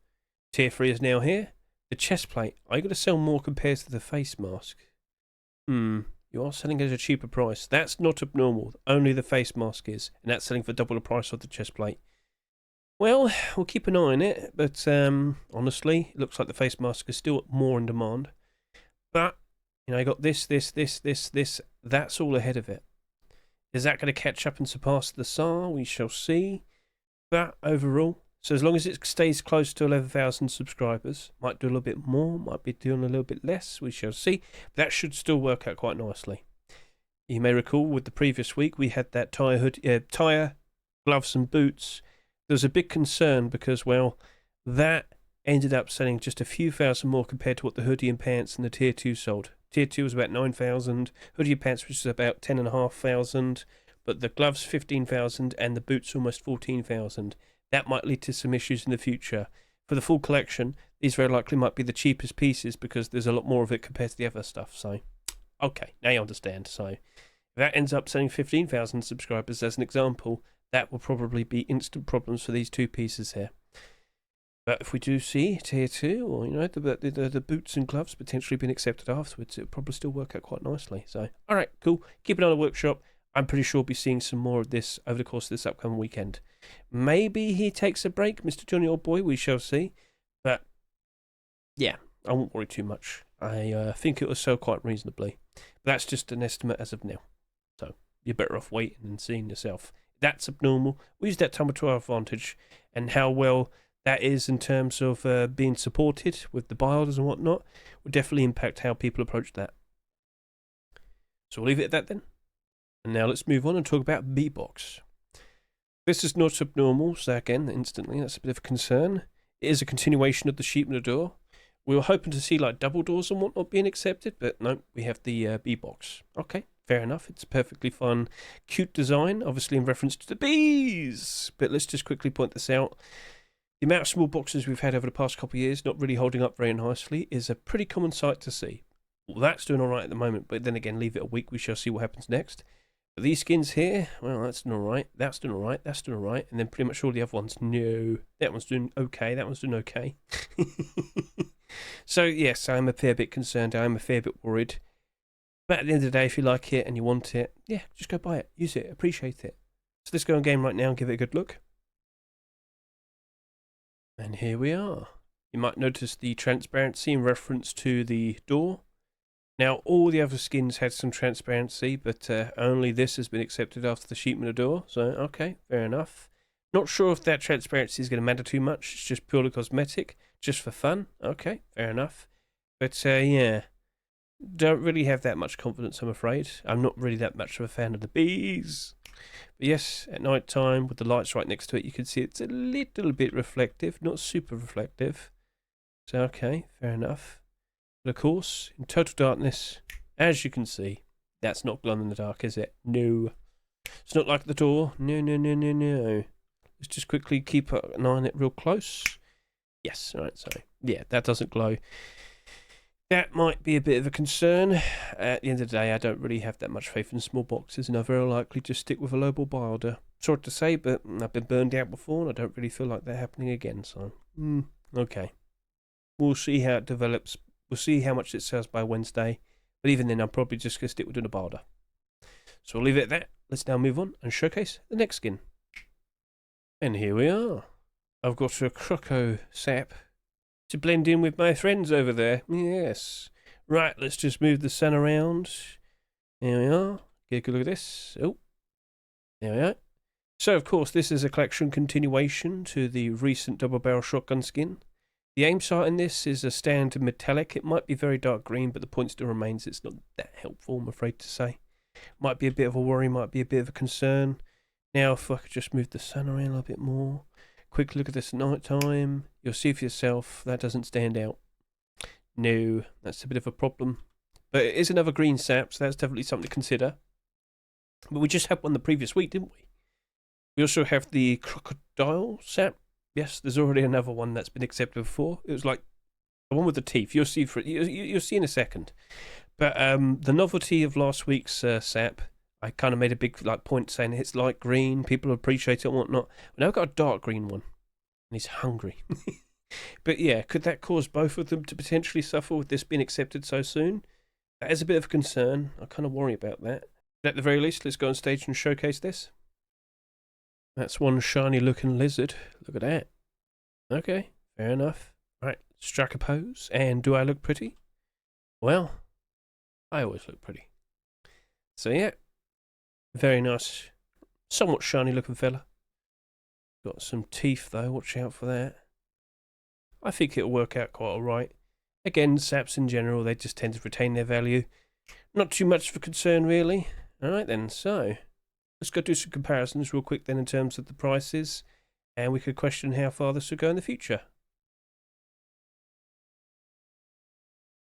Tier 3 is now here. The chest plate, are you going to sell more compared to the face mask? You are selling it at a cheaper price. That's not abnormal. Only the face mask is, and that's selling for double the price of the chest plate. Well, we'll keep an eye on it, but honestly, it looks like the face mask is still more in demand. But, you know, I got this, that's all ahead of it. Is that going to catch up and surpass the SAR? We shall see. But overall, so as long as it stays close to 11,000 subscribers, might do a little bit more, might be doing a little bit less, we shall see. But that should still work out quite nicely. You may recall with the previous week, we had that tire, gloves and boots. There was a big concern because, well, that ended up selling just a few thousand more compared to what the hoodie and pants and the tier 2 sold. Tier 2 was about 9,000, hoodie and pants was about 10,500, but the gloves 15,000 and the boots almost 14,000. That might lead to some issues in the future. For the full collection, these very likely might be the cheapest pieces because there's a lot more of it compared to the other stuff. So, okay, now you understand. So, if that ends up selling 15,000 subscribers as an example, that will probably be instant problems for these two pieces here. But if we do see tier 2, or, you know, the boots and gloves potentially being accepted afterwards, it'll probably still work out quite nicely. So, all right, cool. Keep it on the workshop. I'm pretty sure we'll be seeing some more of this over the course of this upcoming weekend. Maybe he takes a break, Mr. Johnny Old Boy. We shall see. But, yeah, I won't worry too much. I think it will sell quite reasonably. But that's just an estimate as of now. So, you're better off waiting and seeing yourself. That's abnormal. We use that time to our advantage, and how well that is in terms of being supported with the buy orders and whatnot will definitely impact how people approach that. So we'll leave it at that then. And now let's move on and talk about B-Box. This is not abnormal, so again, instantly, that's a bit of a concern. It is a continuation of the sheep in the door. We were hoping to see like double doors and whatnot being accepted, but no, we have the B-Box. Okay. Fair enough, it's a perfectly fun, cute design, obviously in reference to the bees. But let's just quickly point this out. The amount of small boxes we've had over the past couple of years not really holding up very nicely is a pretty common sight to see. Well, that's doing alright at the moment, but then again, leave it a week, we shall see what happens next. But these skins here, well, that's doing alright, that's doing alright, that's doing alright, and then pretty much all the other ones, no. That one's doing okay, that one's doing okay. So, yes, I'm a fair bit concerned, I'm a fair bit worried. But at the end of the day, if you like it and you want it, yeah, just go buy it, use it, appreciate it. So let's go on game right now and give it a good look. And here we are. You might notice the transparency in reference to the door. Now, all the other skins had some transparency, but only this has been accepted after the sheep in the door. So, okay, fair enough. Not sure if that transparency is going to matter too much. It's just purely cosmetic, just for fun. Okay, fair enough. But, yeah. Don't really have that much confidence, I'm afraid. I'm not really that much of a fan of the bees. But yes, at night time, with the lights right next to it, you can see it's a little bit reflective, not super reflective. So, okay, fair enough. But of course, in total darkness, as you can see, that's not glowing in the dark, is it? No. It's not like the door. No, no, no, no, no. Let's just quickly keep an eye on it real close. Yes, alright, so, yeah, that doesn't glow. That might be a bit of a concern. At the end of the day, I don't really have that much faith in small boxes, and I'll very likely just stick with a low ball buy order. Sorry to say, but I've been burned out before, and I don't really feel like that happening again, so, okay. We'll see how it develops. We'll see how much it sells by Wednesday, but even then, I'm probably just going to stick with doing a buy order. So we'll leave it at that. Let's now move on and showcase the next skin. And here we are. I've got a Croco SAP to blend in with my friends over there. Yes. Right, let's just move the sun around. There we are. Get a good look at this. Oh. There we are. So, of course, this is a collection continuation to the recent double barrel shotgun skin. The aim sight in this is a standard metallic. It might be very dark green, but the point still remains. It's not that helpful, I'm afraid to say. Might be a bit of a worry, might be a bit of a concern. Now, if I could just move the sun around a little bit more. Quick look at this at night time. You'll see for yourself that doesn't stand out. No, that's a bit of a problem. But it is another green sap, so that's definitely something to consider. But we just had one the previous week, didn't we? We also have the crocodile sap. Yes, there's already another one that's been accepted before. It was like the one with the teeth. You'll see you'll see in a second. But the novelty of last week's sap, I kind of made a big point saying it's light green. People appreciate it and whatnot. Now I've got a dark green one, and he's hungry. But yeah, could that cause both of them to potentially suffer with this being accepted so soon? That is a bit of a concern. I kind of worry about that. But at the very least, let's go on stage and showcase this. That's one shiny looking lizard. Look at that. Okay, fair enough. Right, strike a pose. And do I look pretty? Well, I always look pretty. So yeah, very nice. Somewhat shiny looking fella. Got some teeth though, watch out for that. I think it'll work out quite alright. Again, saps in general, they just tend to retain their value. Not too much of a concern really. Alright then, so let's go do some comparisons real quick then in terms of the prices. And we could question how far this will go in the future.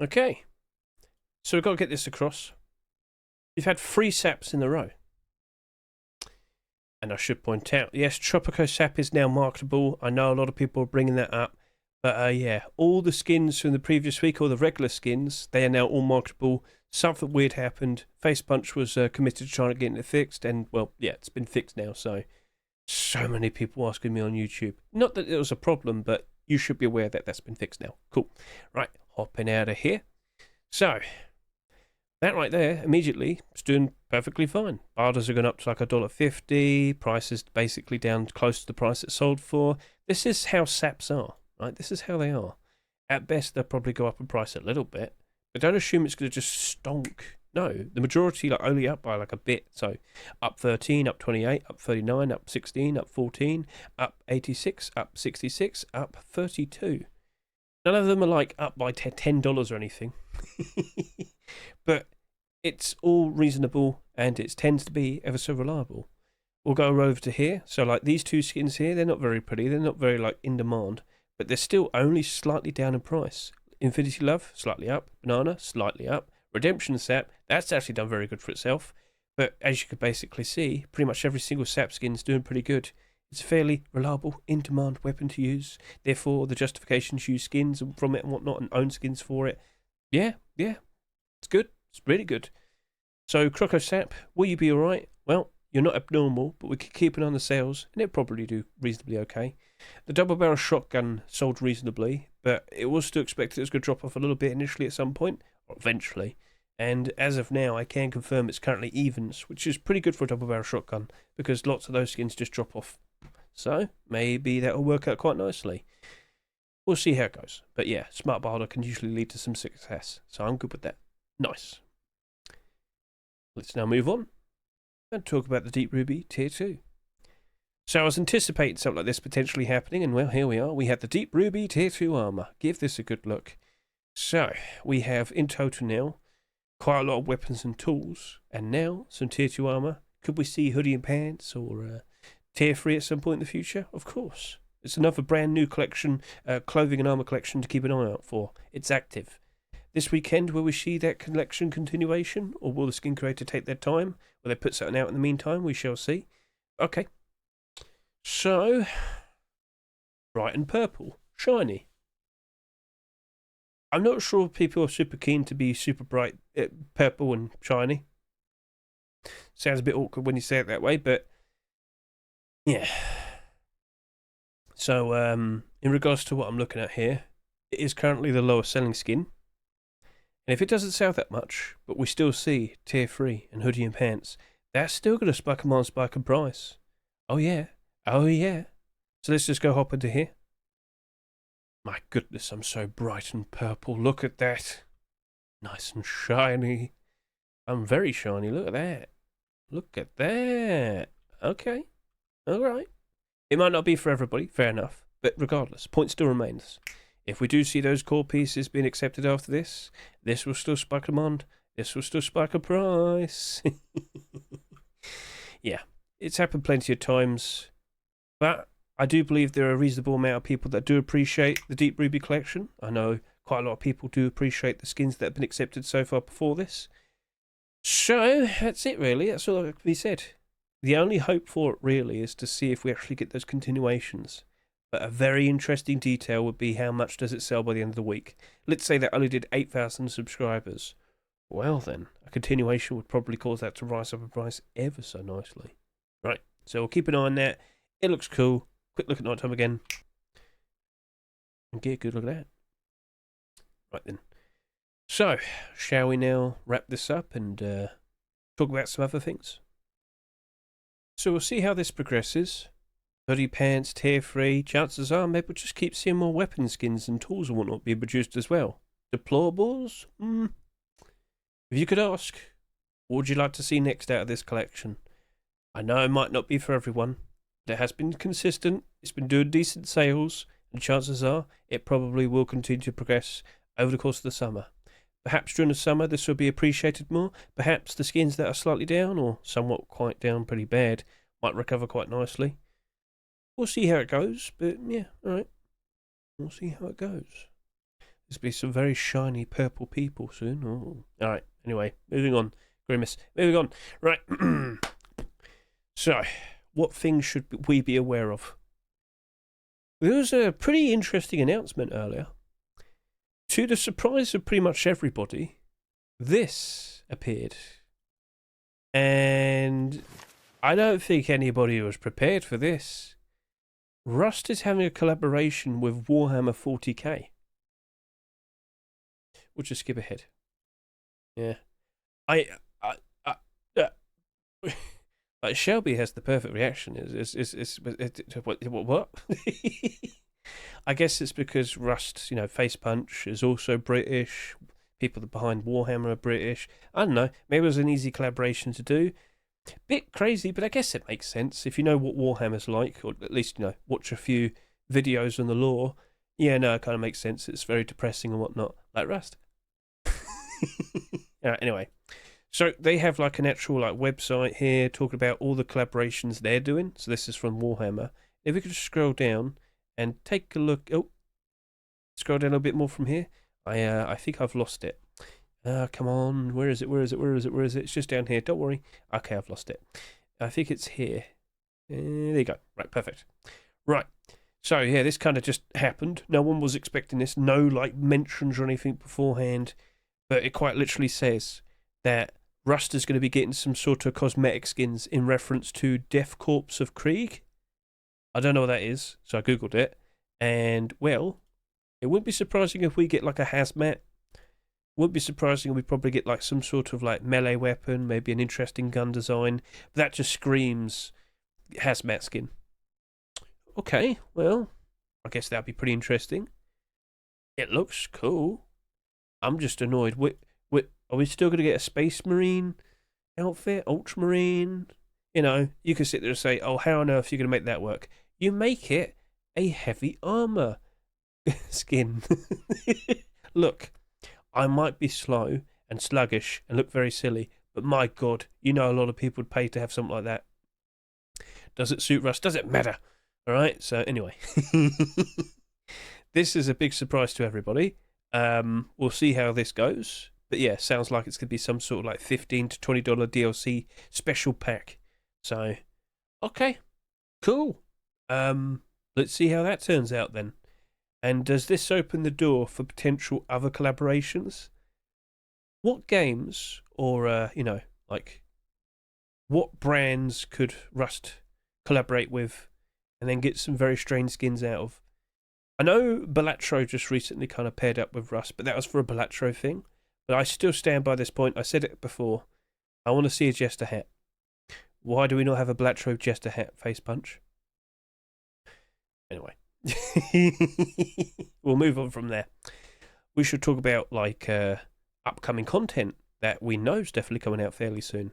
Okay. So we've got to get this across. You've had 3 saps in a row. And I should point out, yes, Croco SAP is now marketable. I know a lot of people are bringing that up. But yeah, all the skins from the previous week, all the regular skins, they are now all marketable. Something weird happened. Face Punch was committed to trying to get it fixed. And, well, yeah, it's been fixed now. So many people asking me on YouTube. Not that it was a problem, but you should be aware that that's been fixed now. Cool. Right, hopping out of here. So that right there, immediately, is doing perfectly fine. Barters are going up to like $1.50. Prices basically down close to the price it sold for. This is how saps are. Right, this is how they are. At best, they'll probably go up in price a little bit, but don't assume it's going to just stonk. No, the majority only up by like a bit. So up 13, up 28, up 39, up 16, up 14, up 86, up 66, up 32. None of them are like up by $10 or anything. But it's all reasonable and it tends to be ever so reliable. We'll go over to here. So like these 2 skins here, they're not very pretty. They're not very like in demand. But they're still only slightly down in price. Infinity Love, slightly up. Banana, slightly up. Redemption Sap, that's actually done very good for itself. But as you could basically see, pretty much every single Sap skin is doing pretty good. It's a fairly reliable, in-demand weapon to use. Therefore, the justification to use skins from it and whatnot and own skins for it. Yeah, it's good. It's really good. So, Croco SAP, will you be alright? Well, you're not abnormal, but we could keep an eye on the sales, and it'll probably do reasonably okay. The double barrel shotgun sold reasonably, but it was still expected it was going to drop off a little bit initially at some point, or eventually. And as of now, I can confirm it's currently evens, which is pretty good for a double barrel shotgun, because lots of those skins just drop off. So, maybe that'll work out quite nicely. We'll see how it goes. But yeah, smart barter can usually lead to some success, so I'm good with that. Nice. Let's now move on and talk about the Deep Ruby Tier 2. So I was anticipating something like this potentially happening, and well, here we are. We have the Deep Ruby Tier 2 armor. Give this a good look. So, we have in total now quite a lot of weapons and tools, and now some Tier 2 armor. Could we see hoodie and pants or Tier 3 at some point in the future? Of course. It's another brand new collection, clothing and armor collection to keep an eye out for. It's active. This weekend, will we see that collection continuation, or will the skin creator take their time? Will they put something out in the meantime? We shall see. Okay. So, bright and purple. Shiny. I'm not sure if people are super keen to be super bright purple and shiny. Sounds a bit awkward when you say it that way, but yeah. So, in regards to what I'm looking at here, it is currently the lowest selling skin. And if it doesn't sell that much, but we still see Tier 3 and hoodie and pants, that's still going to spike a price. Oh yeah. Oh yeah. So let's just go hop into here. My goodness, I'm so bright and purple. Look at that. Nice and shiny. I'm very shiny. Look at that. Look at that. Okay. Alright. It might not be for everybody, fair enough. But regardless, point still remains. if we do see those core pieces being accepted after this, this will still spike demand. This will still spike a price. Yeah, it's happened plenty of times. But I do believe there are a reasonable amount of people that do appreciate the Deep Ruby collection. I know quite a lot of people do appreciate the skins that have been accepted so far before this. So, that's it really. That's all that can be said. The only hope for it really is to see if we actually get those continuations. But a very interesting detail would be how much does it sell by the end of the week. Let's say that only did 8,000 subscribers. Well then, a continuation would probably cause that to rise up in price ever so nicely. Right, so we'll keep an eye on that. It looks cool. Quick look at nighttime again. And get a good look at that. Right then. So, shall we now wrap this up and talk about some other things? So we'll see how this progresses. Bloody Pants, Tier 3, chances are maybe we'll just keep seeing more weapon skins and tools and whatnot being produced as well. Deplorables? If you could ask, what would you like to see next out of this collection? I know it might not be for everyone, but it has been consistent, it's been doing decent sales, and chances are it probably will continue to progress over the course of the summer. Perhaps during the summer this will be appreciated more, perhaps the skins that are slightly down, or somewhat quite down pretty bad, might recover quite nicely. We'll see how it goes, but yeah, alright. We'll see how it goes. There's be some very shiny purple people soon. Oh. Alright, anyway, moving on. Grimace, moving on. Right. So, what things should we be aware of? There was a pretty interesting announcement earlier. To the surprise of pretty much everybody, this appeared. And I don't think anybody was prepared for this. Rust is having a collaboration with Warhammer 40k. We'll just skip ahead. Yeah. Shelby has the perfect reaction. What? I guess it's because Rust, Face Punch is also British. People behind Warhammer are British. I don't know. Maybe it was an easy collaboration to do. Bit crazy, but I guess it makes sense. If you know what Warhammer's like, or at least, watch a few videos on the lore. Yeah, no, it kind of makes sense. It's very depressing and whatnot. Like Rust. Anyway. So they have like an actual website here talking about all the collaborations they're doing. So this is from Warhammer. If we could just scroll down and take a look. Oh, scroll down a bit more from here. I think I've lost it. Come on, where is it? It's just down here. Don't worry. Okay, I've lost it. I think it's here. There you go. Right, perfect. Right. So yeah, this kind of just happened. No one was expecting this. No mentions or anything beforehand, but it quite literally says that Rust is going to be getting some sort of cosmetic skins in reference to Death Corpse of Krieg. I don't know what that is, so I googled it. And, well, it wouldn't be surprising if we get a hazmat. Wouldn't be surprising if we probably get some sort of melee weapon, maybe an interesting gun design. But that just screams hazmat skin. Okay, well, I guess that'd be pretty interesting. It looks cool. I'm just annoyed. Are we still going to get a Space Marine outfit? Ultramarine? You can sit there and say, oh, how on earth are you going to make that work? You make it a heavy armor skin. Look, I might be slow and sluggish and look very silly, but my God, a lot of people would pay to have something like that. Does it suit Rust? Does it matter? All right, so anyway. This is a big surprise to everybody. We'll see how this goes. But yeah, sounds like it's going to be some sort of $15 to $20 DLC special pack. So, okay, cool. Let's see how that turns out then. And does this open the door for potential other collaborations? What games or, what brands could Rust collaborate with and then get some very strange skins out of? I know Bellatro just recently kind of paired up with Rust, but that was for a Bellatro thing. But I still stand by this point. I said it before. I want to see a Jester hat. Why do we not have a Bellatro Jester hat Face Punch? Anyway. We'll move on from there. We should talk about upcoming content that we know is definitely coming out fairly soon.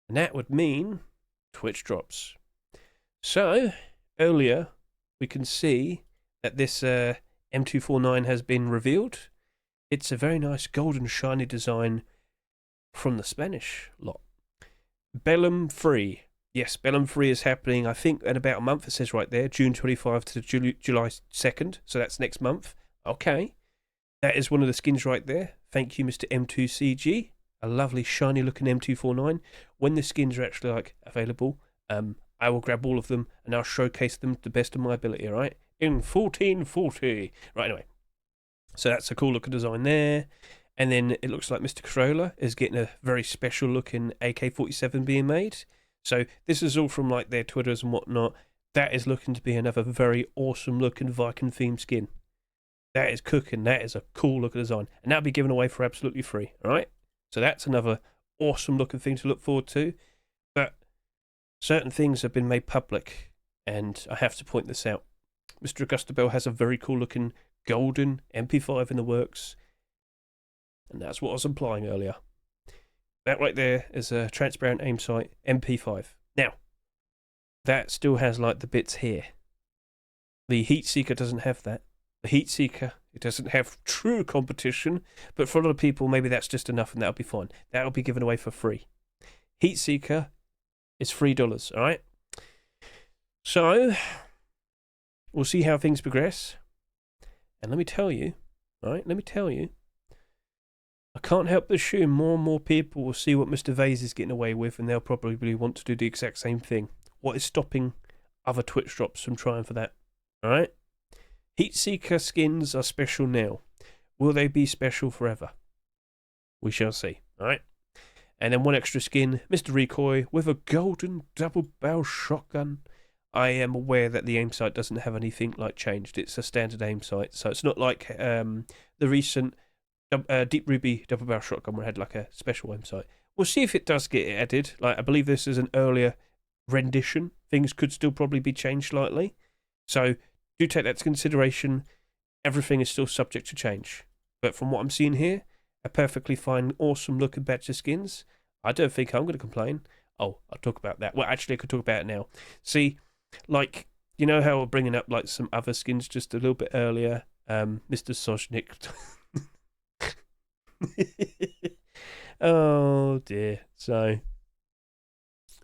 And that would mean Twitch drops. So, earlier we can see that this M249 has been revealed. It's a very nice golden shiny design from the Spanish lot. BELLUM 3. Yes, BELLUM 3 is happening, I think, in about a month. It says right there, June 25 to July 2nd. So that's next month. Okay. That is one of the skins right there. Thank you, Mr. M2CG. A lovely, shiny looking M249. When the skins are actually available, I will grab all of them and I'll showcase them to the best of my ability, alright? In 1440. Right, anyway. So that's a cool looking design there. And then it looks like Mr. Corolla is getting a very special looking AK-47 being made. So this is all from their Twitters and whatnot. That is looking to be another very awesome looking Viking themed skin. That is cooking. That is a cool looking design. And that'll be given away for absolutely free, alright? So that's another awesome looking thing to look forward to. But certain things have been made public, and I have to point this out. Mr. Augusta Bell has a very cool looking golden MP5 in the works, and that's what I was implying earlier. That right there is a transparent aim sight MP5. Now, that still has the bits here. The Heat Seeker doesn't have that. The Heat Seeker, it doesn't have true competition, but for a lot of people, maybe that's just enough and that'll be fine. That'll be given away for free. Heat Seeker is $3, alright? So, we'll see how things progress. And let me tell you, alright, I can't help but assume more and more people will see what Mr. Vase is getting away with, and they'll probably want to do the exact same thing. What is stopping other Twitch drops from trying for that? Alright? Heatseeker skins are special now. Will they be special forever? We shall see. Alright? And then one extra skin, Mr. Recoy, with a golden double-barrel shotgun. I am aware that the aim sight doesn't have anything changed. It's a standard aim sight, so it's not like the recent Deep Ruby double-barrel shotgun where it had a special aim sight. We'll see if it does get added. I believe this is an earlier rendition. Things could still probably be changed slightly. So do take that into consideration. Everything is still subject to change. But from what I'm seeing here, a perfectly fine, awesome looking batch of skins. I don't think I'm going to complain. Oh, I'll talk about that. Well, actually, I could talk about it now. See, you know how we're bringing up some other skins just a little bit earlier? Mr. Sojnik. Oh dear. So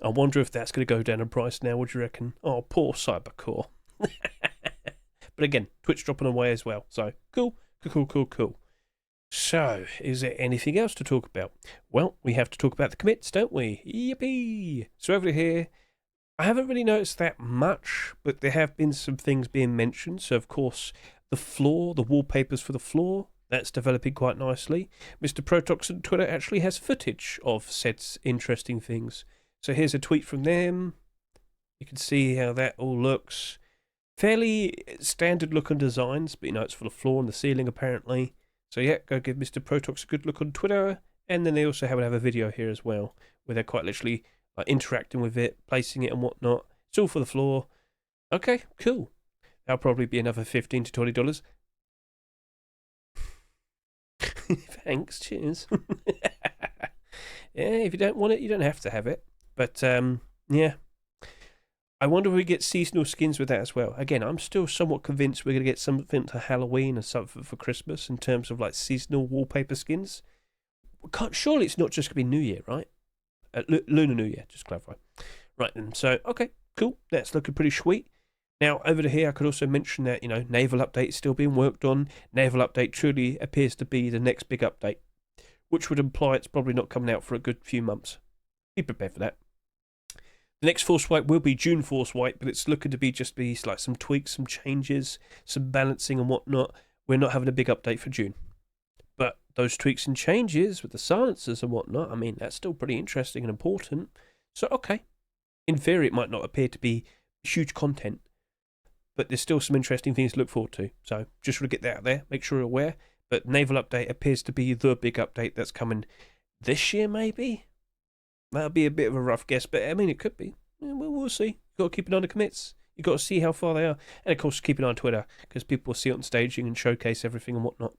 I wonder if that's going to go down in price now. What do you reckon? Oh, poor Cybercore. But again, Twitch dropping away as well. So cool. So, is there anything else to talk about? Well, we have to talk about the commits, don't we? Yippee! So over here, I haven't really noticed that much, but there have been some things being mentioned. So, of course, the floor, the wallpapers for the floor, that's developing quite nicely. Mr. Protox on Twitter actually has footage of said interesting things. So here's a tweet from them. You can see how that all looks. Fairly standard looking designs, but it's for the floor and the ceiling apparently. So yeah, go give Mr. Protox a good look on Twitter. And then they also have a video here as well, where they're quite literally interacting with it, placing it and whatnot. It's all for the floor. Okay, cool. That'll probably be another $15 to $20. Thanks, cheers. Yeah, if you don't want it, you don't have to have it. But yeah. I wonder if we get seasonal skins with that as well. Again, I'm still somewhat convinced we're going to get something to Halloween and something for Christmas in terms of seasonal wallpaper skins. Surely it's not just going to be New Year, right? Lunar New Year, just to clarify. Right then, so, okay, cool. That's looking pretty sweet. Now, over to here, I could also mention that, Naval update is still being worked on. Naval update truly appears to be the next big update, which would imply it's probably not coming out for a good few months. Be prepared for that. The next Force Wipe will be June Force Wipe, but it's looking to be some tweaks, some changes, some balancing and whatnot. We're not having a big update for June. But those tweaks and changes with the silencers and whatnot, I mean, that's still pretty interesting and important. So, okay. In theory, it might not appear to be huge content, but there's still some interesting things to look forward to. So, just want to get that out there, make sure you're aware. But Naval update appears to be the big update that's coming this year, maybe? That'll be a bit of a rough guess, but I mean, it could be. We'll see. You've got to keep an eye on the commits. You've got to see how far they are. And of course, keep an eye on Twitter, because people will see it on staging and showcase everything and whatnot.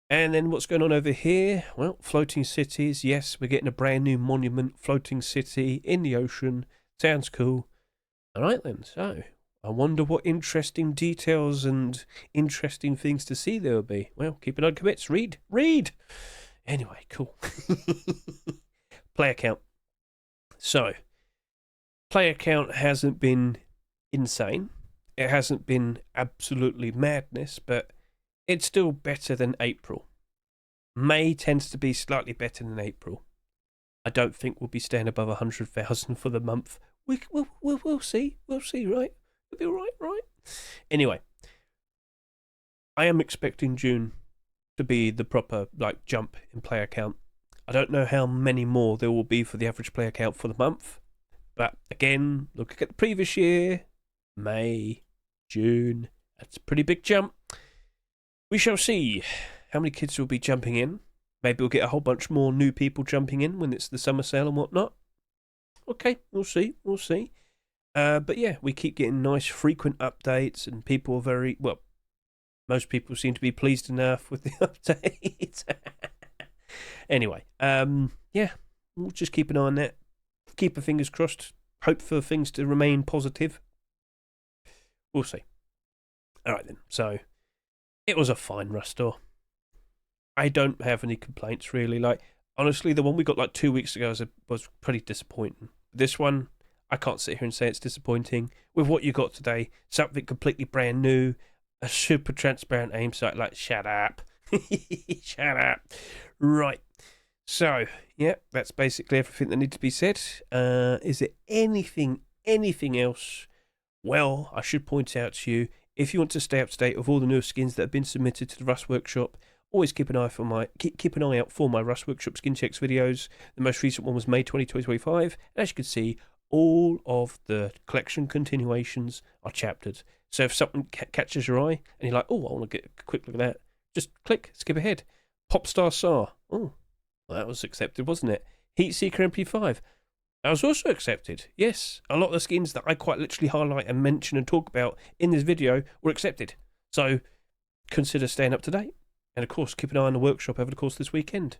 And then what's going on over here? Well, floating cities. Yes, we're getting a brand new monument, floating city in the ocean. Sounds cool. All right then, so I wonder what interesting details and interesting things to see there will be. Well, keep an eye on commits. Read. Anyway, cool. Player count. So, player count hasn't been insane. It hasn't been absolutely madness, but it's still better than April. May tends to be slightly better than April. I don't think we'll be staying above 100,000 for the month. We'll see. We'll see, right? It'll be all right? Anyway, I am expecting June to be the proper jump in player count. I don't know how many more there will be for the average player count for the month, but again, looking at the previous year, May, June, that's a pretty big jump. We shall see how many kids will be jumping in. Maybe we'll get a whole bunch more new people jumping in when it's the summer sale and whatnot. Okay, we'll see. But yeah, we keep getting nice frequent updates, and people are most people seem to be pleased enough with the update. Anyway, yeah, we'll just keep an eye on that. Keep our fingers crossed. Hope for things to remain positive. We'll see. All right then. So it was a fine Rust store. I don't have any complaints really. Honestly, the one we got 2 weeks ago was pretty disappointing. This one, I can't sit here and say it's disappointing. With what you got today, something completely brand new, a super transparent aim sight. Shut up. Shut up. Right. So, yeah, that's basically everything that needs to be said. Is there anything else? Well, I should point out to you, if you want to stay up to date with all the newest skins that have been submitted to the Rust Workshop, always keep an eye out for my Rust Workshop skin checks videos. The most recent one was May 2025. And as you can see, all of the collection continuations are chaptered. So if something catches your eye and you're like, oh, I want to get a quick look at that, just click, skip ahead. Popstar SAR. Oh, well, that was accepted, wasn't it? Heatseeker MP5. That was also accepted. Yes, a lot of the skins that I quite literally highlight and mention and talk about in this video were accepted. So consider staying up to date. And of course, keep an eye on the workshop over the course of this weekend.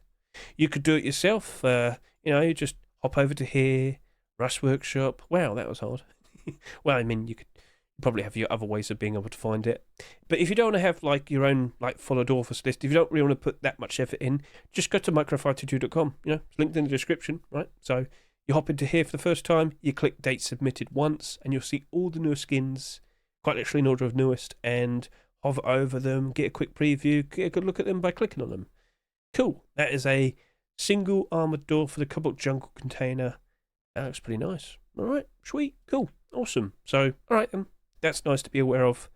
You could do it yourself. You just hop over to here, Rust Workshop. Wow, that was hard. Well, I mean, you could probably have your other ways of being able to find it. But if you don't want to have your own followed authors list, if you don't really want to put that much effort in, just go to micro522.com. It's linked in the description, right? So you hop into here for the first time, you click date submitted once, and you'll see all the newest skins, quite literally in order of newest, and hover over them, get a quick preview, get a good look at them by clicking on them. Cool. That is a single armoured door for the Cobalt Jungle container. That looks pretty nice. All right, sweet, cool, awesome. So, all right then, that's nice to be aware of.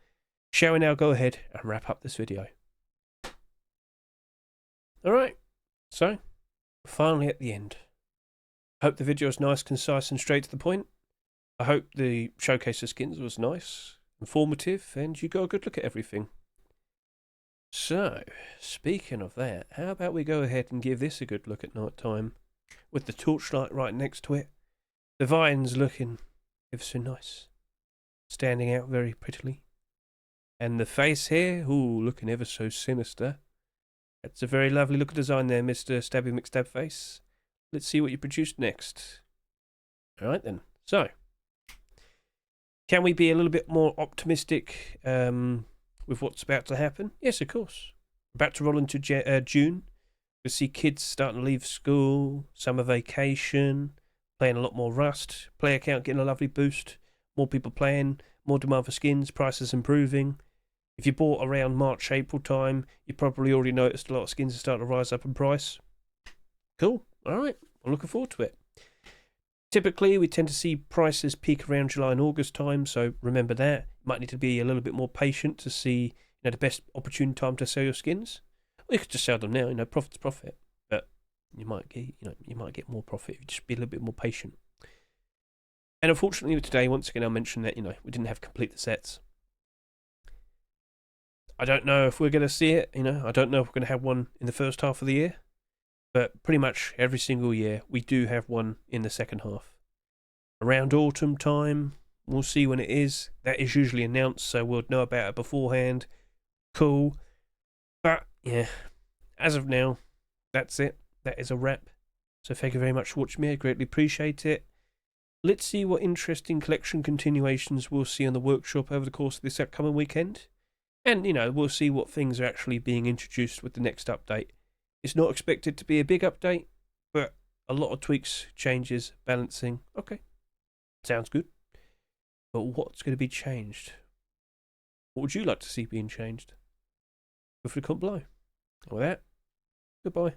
Shall we now go ahead and wrap up this video? All right, so finally at the end. Hope the video was nice, concise, and straight to the point. I hope the showcase of skins was nice, informative, and you got a good look at everything. So, speaking of that, how about we go ahead and give this a good look at night time, with the torchlight right next to it, the vines looking ever so nice, standing out very prettily, and the face here, ooh, looking ever so sinister. That's a very lovely look of design there, Mr. Stabby McStabface. Let's see what you produced next. Alright then, so can we be a little bit more optimistic with what's about to happen? Yes, of course. About to roll into June. We'll see kids starting to leave school, summer vacation, playing a lot more Rust, player count getting a lovely boost, more people playing, more demand for skins, prices improving. If you bought around March, April time, you probably already noticed a lot of skins are starting to rise up in price. Cool. Alright, I'm looking forward to it. Typically, we tend to see prices peak around July and August time, so remember that. You might need to be a little bit more patient to see the best opportune time to sell your skins. Or you could just sell them now, profit's profit. But you might get more profit if you just be a little bit more patient. And unfortunately today, once again, I'll mention that, we didn't have complete the sets. I don't know if we're going to see it, I don't know if we're going to have one in the first half of the year. But pretty much every single year, we do have one in the second half. Around autumn time, we'll see when it is. That is usually announced, so we'll know about it beforehand. Cool. But, yeah, as of now, that's it. That is a wrap. So thank you very much for watching me. I greatly appreciate it. let's see what interesting collection continuations we'll see on the workshop over the course of this upcoming weekend. And, you know, we'll see what things are actually being introduced with the next update. It's not expected to be a big update, but a lot of tweaks, changes, balancing. Okay, sounds good. But what's going to be changed? What would you like to see being changed? Feel free to comment below. With that, goodbye.